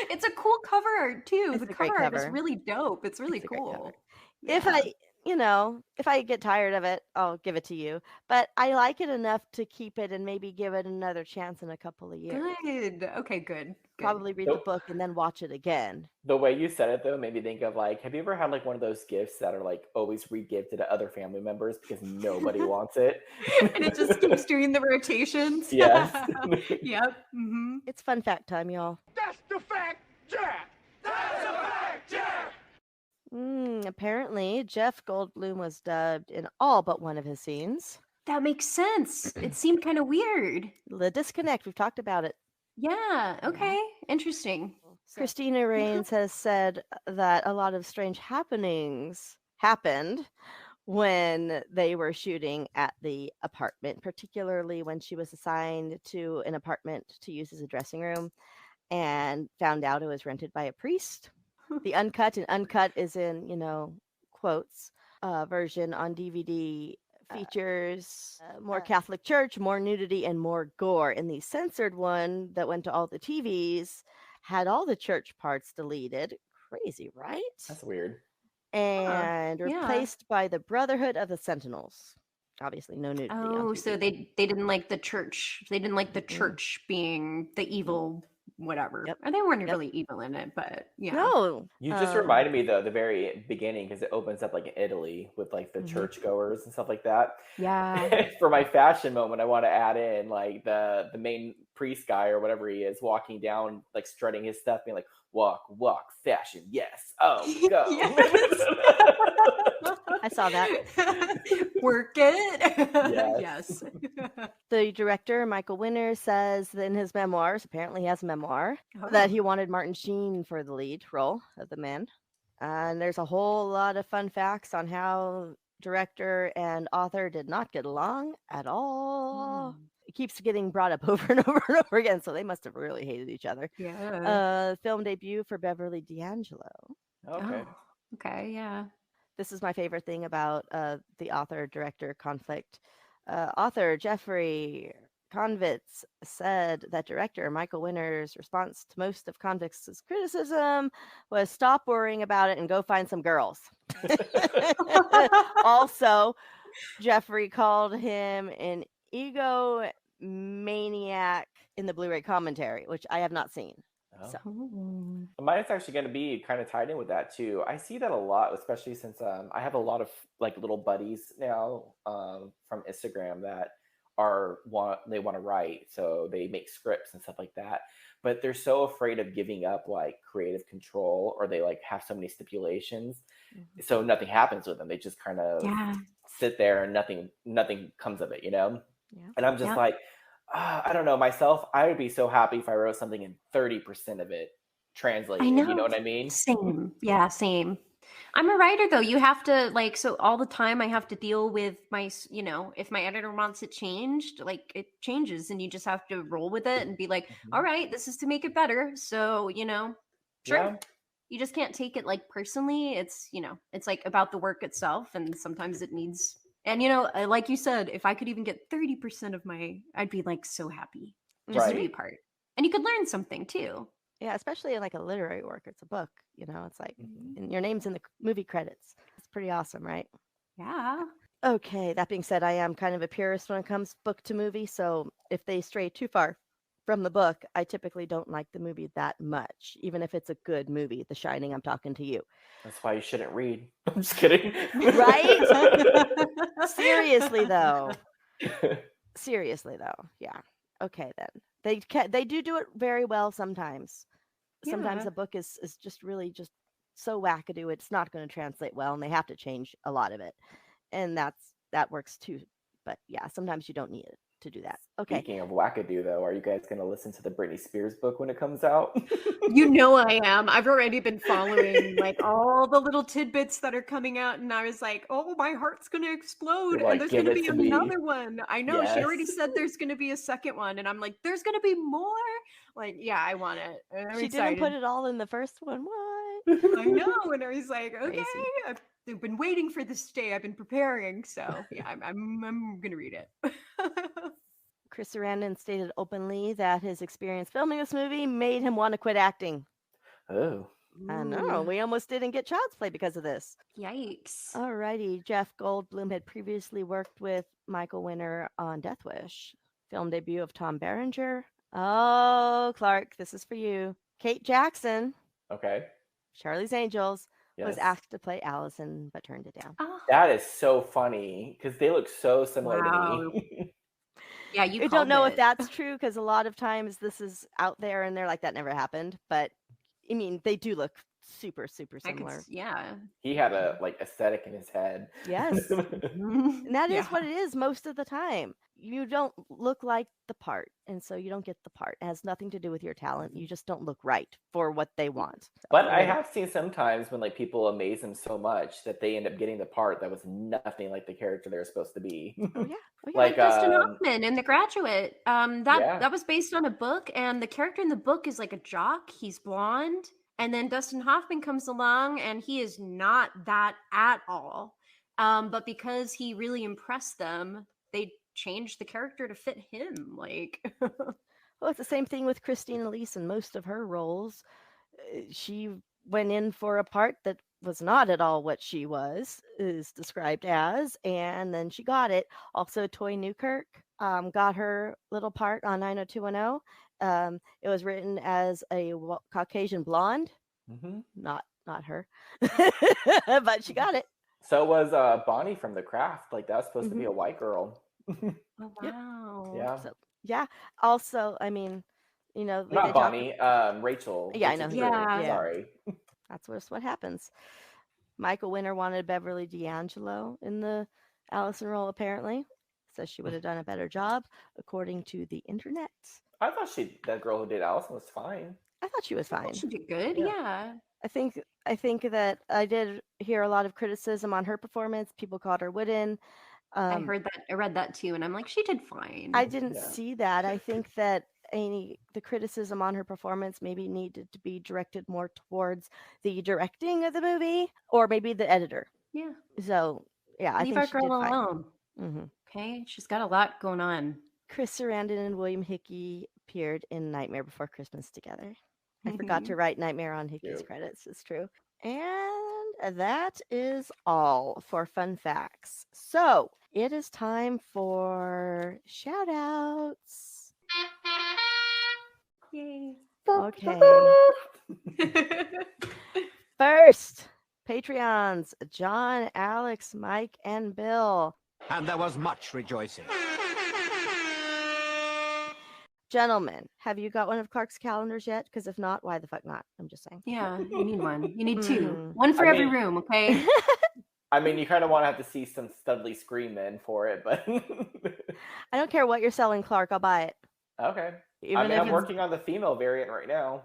It's a cool cover art too. It's The a great cover art is cover. really dope. It's really It's a great cool. cover. Yeah. you know, if I get tired of it, I'll give it to you. But I like it enough to keep it and maybe give it another chance in a couple of years. Good. Okay, good. Probably read the book and then watch it again. The way you said it though made me think of like, have you ever had like one of those gifts that are like always re-gifted to other family members because nobody wants it? And it just keeps doing the rotations. Yes. Yep. Mm-hmm. It's fun fact time, y'all. That's the fact, Jack! That's a fact, Jack! Apparently, Jeff Goldblum was dubbed in all but one of his scenes. That makes sense. It seemed kind of weird. The disconnect, we've talked about it. Yeah, okay. Interesting. Christina Rains has said that a lot of strange happenings happened when they were shooting at the apartment, particularly when she was assigned to an apartment to use as a dressing room and found out it was rented by a priest. The uncut, and uncut is in, quotes, version on DVD features more Catholic Church, more nudity, and more gore. And the censored one that went to all the TVs had all the church parts deleted. Crazy, right? That's weird. And replaced by the Brotherhood of the Sentinels. Obviously, no nudity. Oh, so they didn't like the church. They didn't like the church being the evil whatever. Yep. And they weren't really evil in it, but yeah. No. You just reminded me though, the very beginning, because it opens up like in Italy with like the churchgoers and stuff like that. Yeah. For my fashion moment, I want to add in like the main priest guy or whatever he is walking down, like strutting his stuff, being like, walk, fashion, yes. Oh, go. I saw that. Work it. Yes. The director, Michael Winner, says that in his memoirs, apparently he has a memoir, that he wanted Martin Sheen for the lead role of the man. And there's a whole lot of fun facts on how director and author did not get along at all. It keeps getting brought up over and over and over again, so they must have really hated each other. Yeah. Film debut for Beverly D'Angelo. Okay. Oh, okay, yeah. This is my favorite thing about the author-director conflict. Author Jeffrey Convitz said that director Michael Winner's response to most of Convitz's criticism was stop worrying about it and go find some girls. Also, Jeffrey called him an egomaniac in the Blu-ray commentary, which I have not seen. So. Mine's actually going to be kind of tied in with that too. I see that a lot, especially since I have a lot of like little buddies now from Instagram that they want to write, so they make scripts and stuff like that. But they're so afraid of giving up like creative control, or they like have so many stipulations, so nothing happens with them. They just kind of sit there and nothing comes of it, Yeah. And I'm just like, I don't know, myself, I would be so happy if I wrote something and 30% of it translated. I know. You know what I mean? Same. Yeah, same. I'm a writer though. You have to like, so all the time I have to deal with my, if my editor wants it changed, like it changes and you just have to roll with it and be like, all right, this is to make it better. So, sure. Yeah. You just can't take it like personally. It's, it's like about the work itself. And sometimes it needs, and like you said, if I could even get 30% of I'd be like so happy just to be a part. And you could learn something too. Yeah, especially in like a literary work. It's a book, it's like and your name's in the movie credits. It's pretty awesome, right? Yeah. Okay, that being said, I am kind of a purist when it comes book to movie. So if they stray too far from the book, I typically don't like the movie that much, even if it's a good movie. The Shining, I'm talking to you. That's why you shouldn't read. I'm just kidding. Right? Seriously, though. Yeah. Okay, then. They do it very well sometimes. Sometimes the book is just really just so wackadoo, it's not going to translate well, and they have to change a lot of it. And that works too. But yeah, sometimes you don't need it to do that. Okay. Speaking of wackadoo, though, are you guys going to listen to the Britney Spears book when it comes out? I am. I've already been following like all the little tidbits that are coming out, and I was like, oh, my heart's going to explode. Like, and there's going to be another me. one. I know. She already Yes. said there's going to be a second one, and I'm like, there's going to be more. Like, yeah, I want it. I'm She excited. didn't put it all in the first one. What? I know. And I was like, okay, Crazy. I've been waiting for this day. I've been preparing. So yeah, I'm going to read it. Chris Sarandon stated openly that his experience filming this movie made him want to quit acting. Oh. I know. Ooh. We almost didn't get Child's Play because of this. Yikes. Alrighty. Jeff Goldblum had previously worked with Michael Winner on Death Wish. Film debut of Tom Berenger. Oh, Clark, this is for you. Kate Jackson, Okay. Charlie's Angels, was Yes. asked to play Allison but turned it down. Oh, That is so funny because they look so similar to wow. me. Yeah, you I don't called know if it. that's true because a lot of times this is out there and they're like, that never happened. But I mean, they do look super, super I could, similar. yeah. He had a aesthetic in his head. Yes. And that is Yeah. what it is most of the time. You don't look like the part, and so you don't get the part. It has nothing to do with your talent. You just don't look right for what they want. But I have seen sometimes when people amaze them so much that they end up getting the part that was nothing like the character they were supposed to be. Oh yeah. Like Dustin Hoffman in The Graduate. Yeah. That was based on a book, and the character in the book is like a jock. He's blonde, and then Dustin Hoffman comes along, and he is not that at all. But because he really impressed them, they changed the character to fit him. Like, Well, it's the same thing with Christina Lee in most of her roles. She went in for a part that was not at all what she is described as, and then she got it. Also, Toy Newkirk got her little part on 90210. It was written as a Caucasian blonde, not her, but she got it. So was Bonnie from The Craft. That was supposed to be a white girl. Oh wow. Yeah. So, yeah. Also, I mean, Not they talk- Bonnie, Rachel. Yeah, I know. Rachel Yeah. Drew, Sorry. That's what happens. Michael Winner wanted Beverly D'Angelo in the Allison role, apparently. Says she would have done a better job, according to the internet. I thought that girl who did Allison was fine. I thought she was fine. She did good. Yeah. I think that I did hear a lot of criticism on her performance. People called her wooden. I heard that. I read that too, and I'm like, she did fine. I didn't see that. I think that the criticism on her performance maybe needed to be directed more towards the directing of the movie, or maybe the editor. Yeah. So yeah, I Leave think our she girl did fine. alone. Mm-hmm. Okay, she's got a lot going on. Chris Sarandon and William Hickey appeared in Nightmare Before Christmas together. I forgot to write Nightmare on Hickey's credits. It's true. And that is all for fun facts. So it is time for shout outs. Yay. Okay. First, Patreons John, Alex, Mike, and Bill. And there was much rejoicing. Gentlemen, have you got one of Clark's calendars yet? Because if not, why the fuck not? I'm just saying. Yeah, you need one. You need two. One for every room, okay? I mean, you kind of want to have to see some Studley screaming for it, but I don't care what you're selling, Clark. I'll buy it. okay. Even if I'm it's- working on the female variant right now.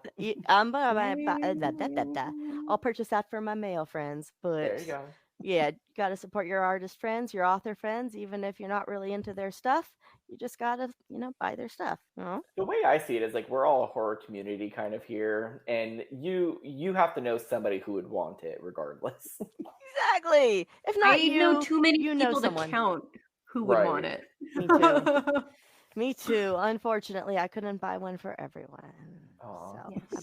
I'll purchase that for my male friends. But There you go. yeah, got to support your artist friends, your author friends, even if you're not really into their stuff. You just got to, buy their stuff. The way I see it is we're all a horror community kind of here, and you have to know somebody who would want it regardless. Exactly. If not, I know too many people to someone. count who would want Right. it. Me too. Me too. Unfortunately, I couldn't buy one for everyone. Aw. So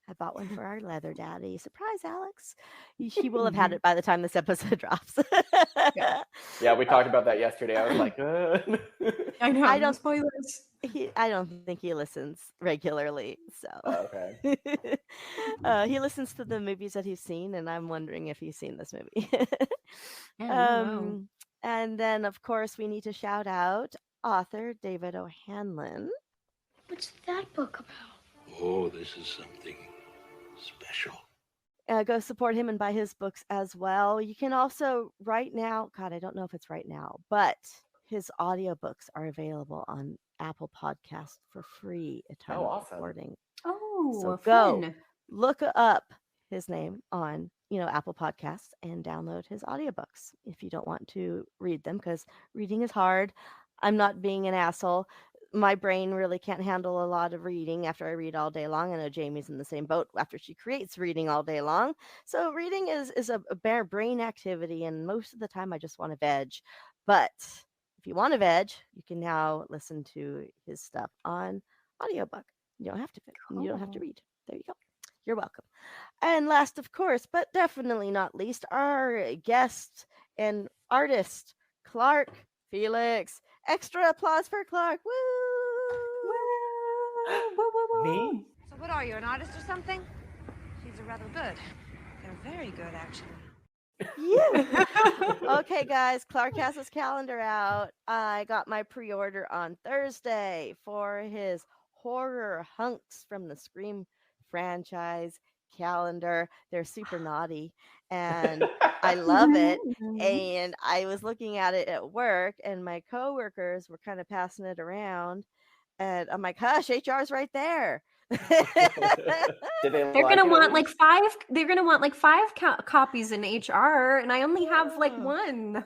I bought one for our leather daddy. Surprise, Alex. He will have had it by the time this episode drops. Yeah, we talked about that yesterday. I was like, I know. I don't spoilers. I don't think he listens regularly. So okay. he listens to the movies that he's seen, and I'm wondering if he's seen this movie. Yeah, And then, of course, we need to shout out author David O'Hanlon. What's that book about? Oh, this is something special. Go support him and buy his books as well. You can also right now, God, I don't know if it's right now, but his audiobooks are available on Apple Podcasts for free at time of awesome. recording. Oh, So fun. go look up his name on Apple Podcasts and download his audiobooks if you don't want to read them, because reading is hard. I'm not being an asshole. My brain really can't handle a lot of reading after I read all day long. I know Jamie's in the same boat after she creates reading all day long. So reading is a bare brain activity, and most of the time I just want to veg. But if you want to veg, you can now listen to his stuff on audiobook. You don't have to You don't have to read. There you go. You're welcome. And last, of course, but definitely not least, our guest and artist, Clark Felix. Extra applause for Clark. Woo! Me? So what are you, an artist or something? These are rather good. They're very good, actually. Yeah. Okay, guys, Clark has his calendar out. I got my pre-order on Thursday for his horror hunks from the Scream franchise calendar. They're super naughty and I love it. And I was looking at it at work and my coworkers were kind of passing it around. And I'm like, hush, HR's right there. Did they They're like gonna it at want like least? 5. They're gonna want like 5 copies in HR, and I only have like Oh. 1.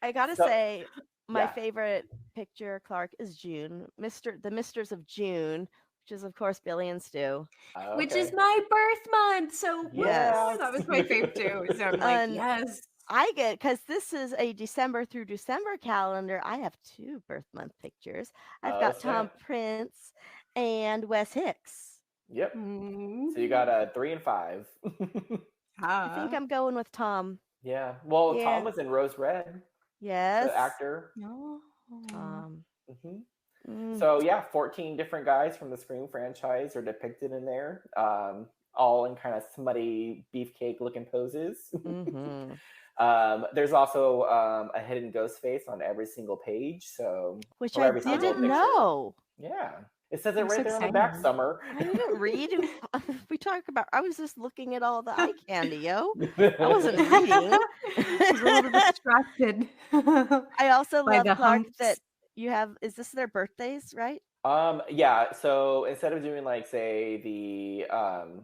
I gotta So- say, my yeah. favorite picture, Clark, is June, the Misters of June, which is of course Billy and Stu. Which is my birth month. So Yes. woo, that was my fave too. So I'm like, And yes. I get, because this is a December through December calendar. I have 2 birth month pictures. I've got Tom snap. Prince and Wes Hicks. Yep. Mm-hmm. So you got 3 and 5. I think I'm going with Tom. Yeah. Well, Yeah. Tom was in Rose Red. Yes. The actor. No. So yeah, 14 different guys from the Scream franchise are depicted in there, all in kind of smutty beefcake looking poses. Mhm. There's also a hidden ghost face on every single page. So Which or I every single didn't picture. know. Yeah, it says it I'm right so there on the back. excited. Summer. I didn't read. We talk about. I was just looking at all the eye candy, yo. I wasn't reading. I was a little distracted. I also by love the Clark hunks. that you have. Is this their birthdays, right? Yeah, so instead of doing like say the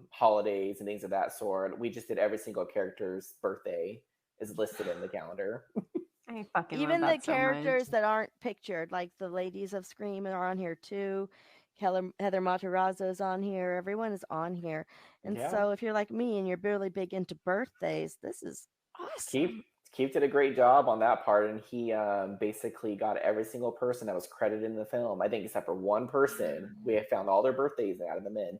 holidays and things of that sort, we just did every single character's birthday is listed in the calendar. I fucking Even love the that so characters much. that aren't pictured, like the ladies of Scream, are on here too. Heather Matarazzo's on here. Everyone is on here. And Yeah. so, if you're like me and you're really big into birthdays, this is awesome. Keith did a great job on that part, and he basically got every single person that was credited in the film. I think except for one person, we have found all their birthdays and added them in.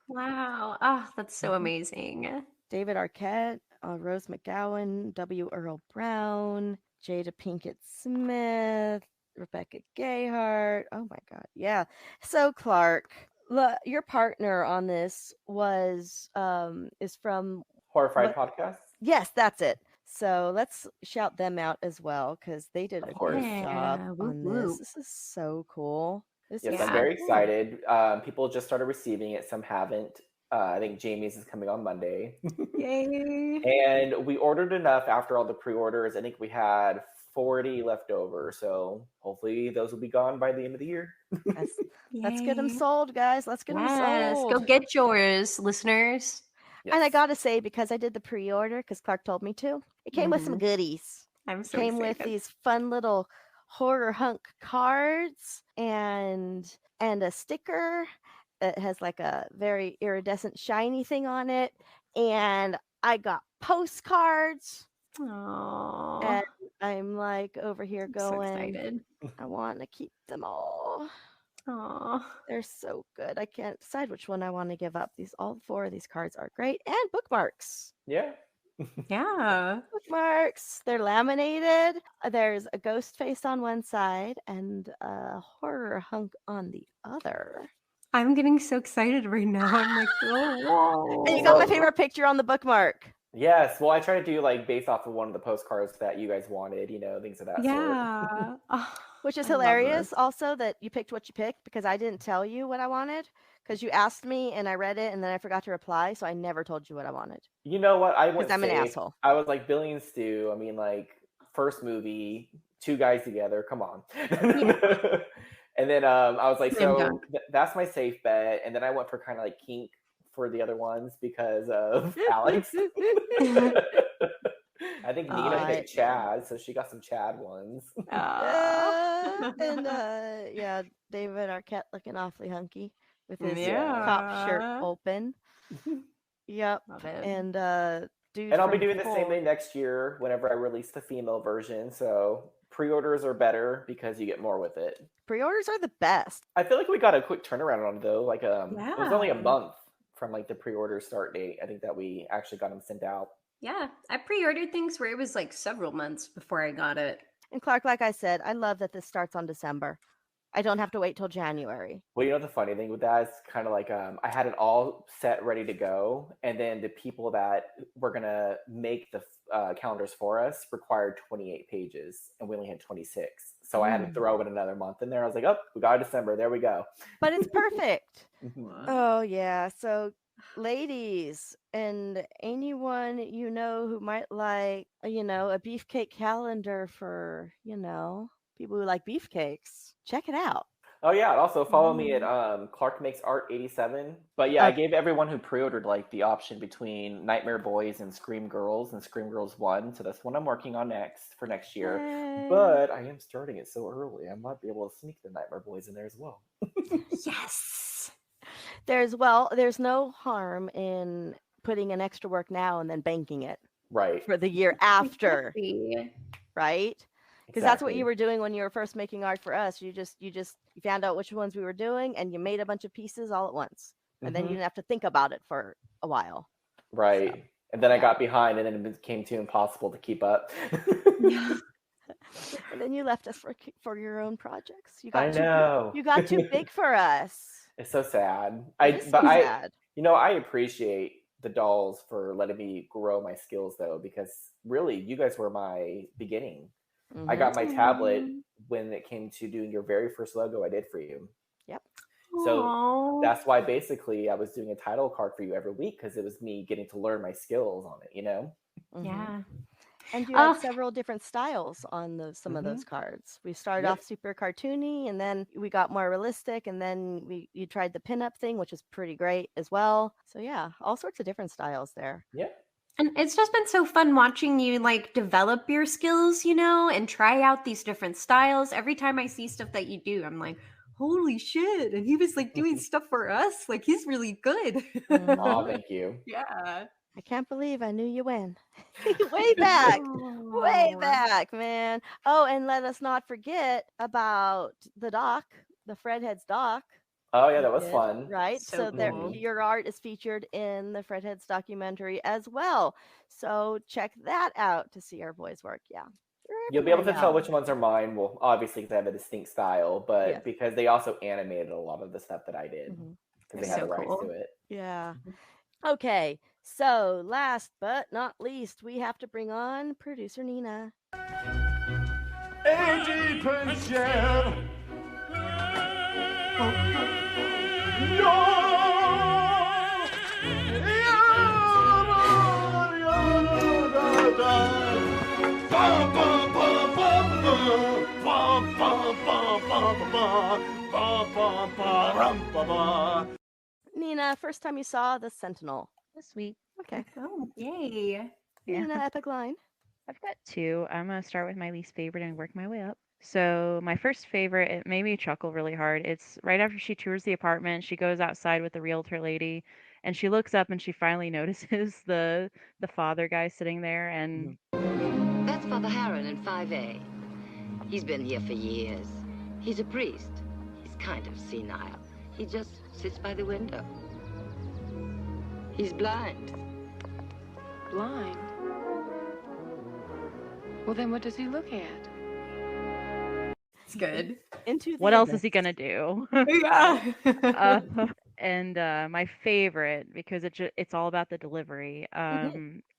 Wow. Oh, that's so amazing. David Arquette, Rose McGowan, W. Earl Brown, Jada Pinkett Smith, Rebecca Gayheart. Oh my God. Yeah. So Clark, your partner on this is from Horrified Podcast? Yes, that's it. So let's shout them out as well because they did a course. great job Yeah, on whoop, this. whoop. This is so cool. This Yes, is I'm so very cool. excited. People just started receiving it. Some haven't. I think Jamie's is coming on Monday. Yay. And we ordered enough after all the pre-orders. I think we had 40 left over. So hopefully those will be gone by the end of the year. Let's get them Yay. sold, guys. Let's get them Yes, sold. go get yours, listeners. And I gotta say, because I did the pre-order, because Clark told me to, it came with some goodies. I'm It so came with excited. these fun little horror hunk cards and a sticker that has like a very iridescent shiny thing on it. And I got postcards. Aww. And I'm like over here so going, excited. I want to keep them all. Aww. They're so good. I can't decide which one I want to give up. All 4 of these cards are great. And bookmarks. Yeah. Yeah. Bookmarks. They're laminated. There's a ghost face on one side and a horror hunk on the other. I'm getting so excited right now. I'm like, oh, whoa. And you got my favorite picture on the bookmark. Yes. Well, I try to do like based off of one of the postcards that you guys wanted, things of that sort. Yeah. Oh, Which is I love hilarious this. also that you picked what you picked because I didn't tell you what I wanted because you asked me and I read it and then I forgot to reply. So I never told you what I wanted. You know what? I went I'm an safe. asshole. I was like Billy and Stu. I mean, like first movie, 2 guys together. Come on. And then I was like, Slam so dunk. that's my safe bet. And then I went for kind of like kink for the other ones because of Alex. I think Nina picked Chad, so she got some Chad ones. And yeah, David Arquette looking awfully hunky with his cop shirt open. Yep. Love it. And dude, And I'll be from doing the same Cold. thing next year whenever I release the female version. So pre-orders are better because you get more with it. Pre-orders are the best. I feel like we got a quick turnaround on it though. Like it was only a Yeah. month from like the pre-order start date. I think that we actually got them sent out. Yeah, I pre-ordered things where it was like several months before I got it. And Clark, like I said, I love that this starts on December. I don't have to wait till January. Well, you know the funny thing with that is kind of like I had it all set ready to go, and then the people that were gonna make the calendars for us required 28 pages, and we only had 26. So I had to throw in another month in there. I was like, oh, we got December. There we go. But it's perfect. Mhm. Oh, yeah. So, ladies, and anyone you know who might like, a beefcake calendar for, people who like beefcakes, check it out. Oh yeah, and also follow me at Clark Makes Art 87. But yeah, I gave everyone who pre-ordered like the option between Nightmare Boys and Scream Girls 1. So that's what I'm working on next for next year. Yay. But I am starting it so early, I might be able to sneak the Nightmare Boys in there as well. Yes. There's no harm in putting in extra work now and then banking it Right. for the year after, Exactly. right? Because that's what Exactly. you were doing when you were first making art for us. You found out which ones we were doing, and you made a bunch of pieces all at once, and then you Mhm. didn't have to think about it for a while. Right. And then I got behind, and then it became too impossible to keep up. And then you left us for your own projects. I know. You got too big for us. It's so sad. It is so sad. I appreciate the dolls for letting me grow my skills though, because really you guys were my beginning. I got my tablet when it came to doing your very first logo I did for you. Yep. So Aw. that's why basically I was doing a title card for you every week, because it was me getting to learn my skills on it, Yeah. And you had several different styles on some of Mhm. those cards. We started Yep. off super cartoony, and then we got more realistic, and then you tried the pinup thing, which is pretty great as well. So yeah, all sorts of different styles there. Yeah. And it's just been so fun watching you like develop your skills, and try out these different styles. Every time I see stuff that you do, I'm like, holy shit. And he was like doing stuff for us. Like he's really good. Aw, thank you. Yeah. I can't believe I knew you when. Way back. Way back, man. Oh, and let us not forget about the doc, the Fredheads doc. Oh yeah, that you was did, fun. right? So there, cool. your art is featured in the Fredheads documentary as well. So check that out to see our boys' work. Yeah. You'll be able to everywhere tell now. which ones are mine. Well, obviously because I have a distinct style, but Yes. because they also animated a lot of the stuff that I did, Mhm. because they had So the rights cool. to it. Yeah. Okay. So last but not least, we have to bring on producer Nina. 80%. Nina, first time you saw the Sentinel. This week. Okay. Oh, yay. Nina, epic line. I've got two. I'm going to start with my least favorite and work my way up. So, my first favorite, it made me chuckle really hard. It's right after she tours the apartment, she goes outside with the realtor lady, and she looks up and she finally notices the father guy sitting there, and That's Father Harron in 5A. He's been here for years. He's a priest. He's kind of senile. He just sits by the window. He's blind. Blind? Well, then what does he look at? It's good. Into the what else abyss. is he gonna do? Yeah. And my favorite, because it's all about the delivery.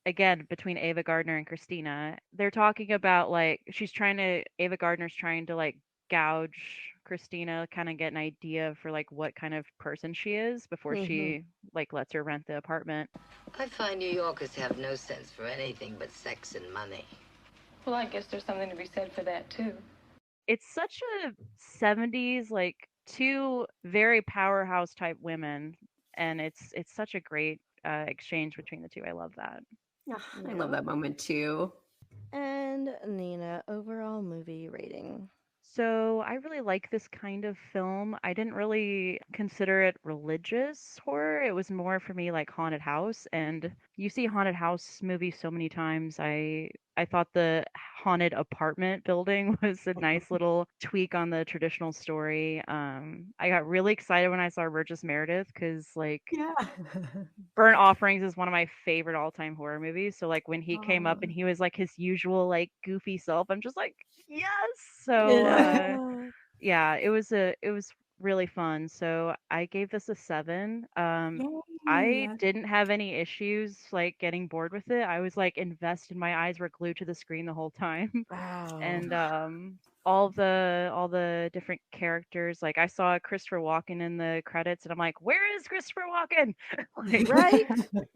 Again, between Ava Gardner and Christina, they're talking about like Ava Gardner's trying to like gouge Christina, kind of get an idea for like what kind of person she is before she like lets her rent the apartment. I find New Yorkers have no sense for anything but sex and money. Well, I guess there's something to be said for that, too. It's such a 70s, like two very powerhouse type women, and it's such a great exchange between the two. I love that. I love that moment too. And Nina, overall movie rating. So I really like this kind of film. I didn't really consider it religious horror. It was more for me like haunted house. And you see haunted house movies so many times. I I thought the haunted apartment building was a nice little tweak on the traditional story. I got really excited when I saw Burgess Meredith because, like, Yeah. Burnt Offerings is one of my favorite all-time horror movies. So, like, when he came up Oh. and he was like his usual, like, goofy self, I'm just like, yes. So, Yeah. yeah, it was really fun. So I gave this a 7. I Yay. didn't have any issues like getting bored with it. I was like invested. My eyes were glued to the screen the whole time. Wow. And all the different characters, like I saw Christopher Walken in the credits and I'm like, where is Christopher Walken? Like, Right?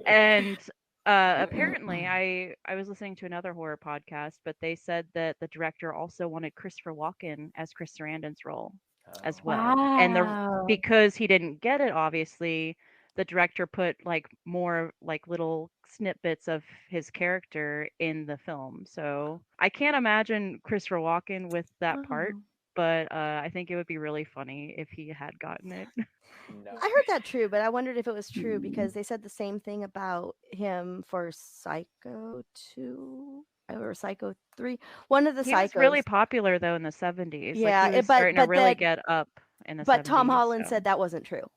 and apparently I was listening to another horror podcast, but they said that the director also wanted Christopher Walken as Chris Sarandon's role as well. And Wow. because he didn't get it, obviously, the director put like more like little snippets of his character in the film. So I can't imagine Christopher Walken with that part, Oh. but I think it would be really funny if he had gotten it. No. I heard that true, but I wondered if it was true because they said the same thing about him for Psycho 2 or Psycho 3. One of the He was really Psychos. popular though in the 70s. Like Yeah, he was but starting to really then get up in the but Tom 70s. Holland So. said that wasn't true.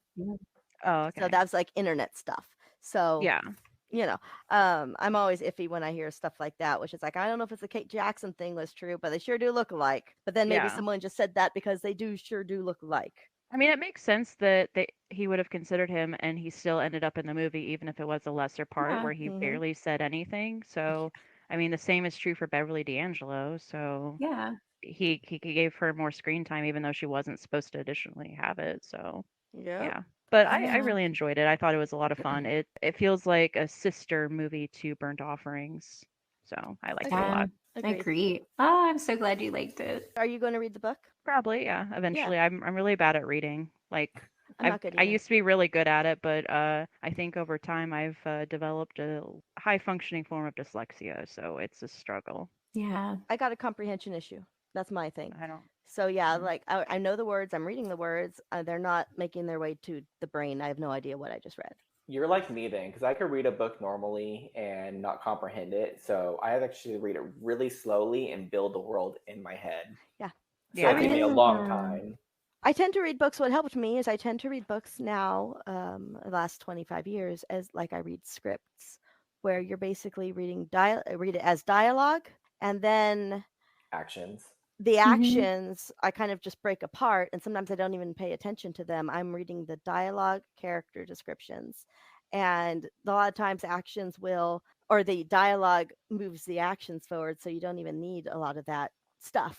Oh, So okay. that's like internet stuff. So Yeah. you know, I'm always iffy when I hear stuff like that, which is like I don't know if it's the Kate Jackson thing was true, but they sure do look alike. But then maybe Yeah. someone just said that because they sure do look alike. I mean, it makes sense that he would have considered him, and he still ended up in the movie, even if it was a lesser part Yeah. where he Mhm. barely said anything. So, I mean, the same is true for Beverly D'Angelo. So Yeah. he gave her more screen time, even though she wasn't supposed to additionally have it. So Yep. yeah. But I Yeah. really enjoyed it. I thought it was a lot of fun. It feels like a sister movie to Burnt Offerings. So I liked it a lot. Agreed. Agree. Oh, I'm so glad you liked it. Are you going to read the book? Probably, yeah. Eventually, I'm really bad at reading. Like I'm not good I either. used to be really good at it, but I think over time I've developed a high functioning form of dyslexia, so it's a struggle. Yeah. I got a comprehension issue. That's my thing. I don't. So yeah, like I know the words, I'm reading the words. They're not making their way to the brain. I have no idea what I just read. You're like me then, because I could read a book normally and not comprehend it. So I actually read it really slowly and build the world in my head. Yeah. So it took me a long time. I tend to read books. What helped me is I tend to read books now, the last 25 years, as like I read scripts, where you're basically read it as dialogue, and then Actions. the actions I kind of just break apart, and sometimes I don't even pay attention to them. I'm reading the dialogue, character descriptions, and a lot of times actions will, or the dialogue moves the actions forward, so you don't even need a lot of that stuff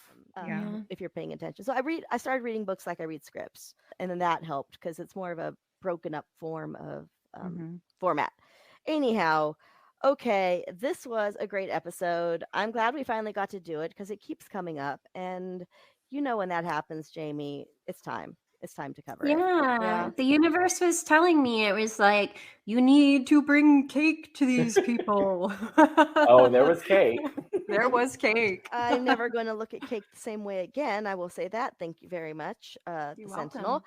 if you're paying attention. So I started reading books like I read scripts, and then that helped because it's more of a broken up form of format. Anyhow, okay, this was a great episode. I'm glad we finally got to do it because it keeps coming up, and you know when that happens, Jamie, it's time. It's time to cover it. Yeah. The universe was telling me, it was like, you need to bring cake to these people. Oh, there was cake. There was cake. I'm never going to look at cake the same way again. I will say that. Thank you very much, the You're Sentinel.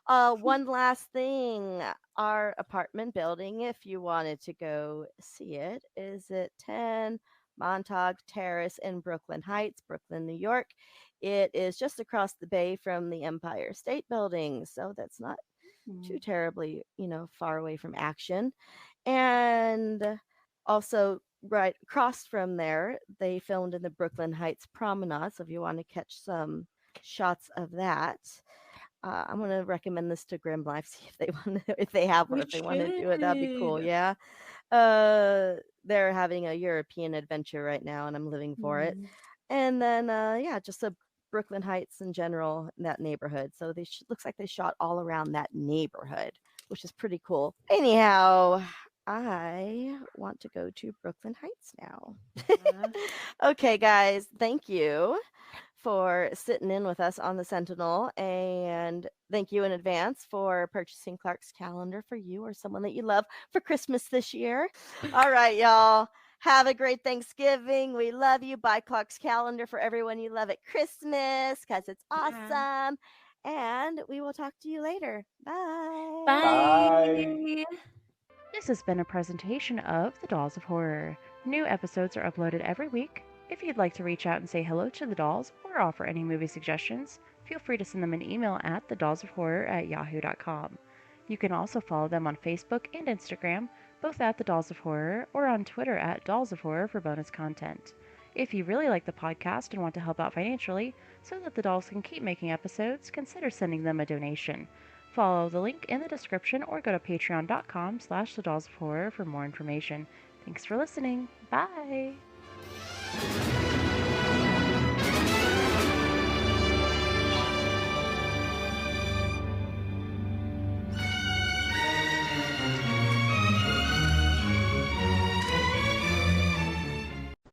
welcome. One last thing. Our apartment building, if you wanted to go see it, is at 10 Montauk Terrace in Brooklyn Heights, Brooklyn, New York. It is just across the bay from the Empire State Building, so that's not too terribly, far away from action. And also right across from there, they filmed in the Brooklyn Heights Promenade. So if you want to catch some shots of that, I'm going to recommend this to Grim Life. See if they want to, if they have one, We if they want to do it, that'd be cool. should. Yeah. They're having a European adventure right now, and I'm living for it. And then, just the Brooklyn Heights in general, in that neighborhood. So they looks like they shot all around that neighborhood, which is pretty cool. Anyhow, I want to go to Brooklyn Heights now. Okay, guys, thank you for sitting in with us on the Sentinel, and thank you in advance for purchasing Clark's calendar for you or someone that you love for Christmas this year. All right, y'all. Have a great Thanksgiving. We love you. Buy Clark's calendar for everyone you love at Christmas because it's awesome. And we will talk to you later. Bye. Bye. This has been a presentation of The Dolls of Horror. New episodes are uploaded every week. If you'd like to reach out and say hello to the dolls or offer any movie suggestions, feel free to send them an email at thedollsofhorror@yahoo.com. You can also follow them on Facebook and Instagram, both at The Dolls of Horror, or on Twitter at Dolls of Horror for bonus content. If you really like the podcast and want to help out financially so that the dolls can keep making episodes, consider sending them a donation. Follow the link in the description or go to patreon.com/thedollsofhorror for more information. Thanks for listening. Bye!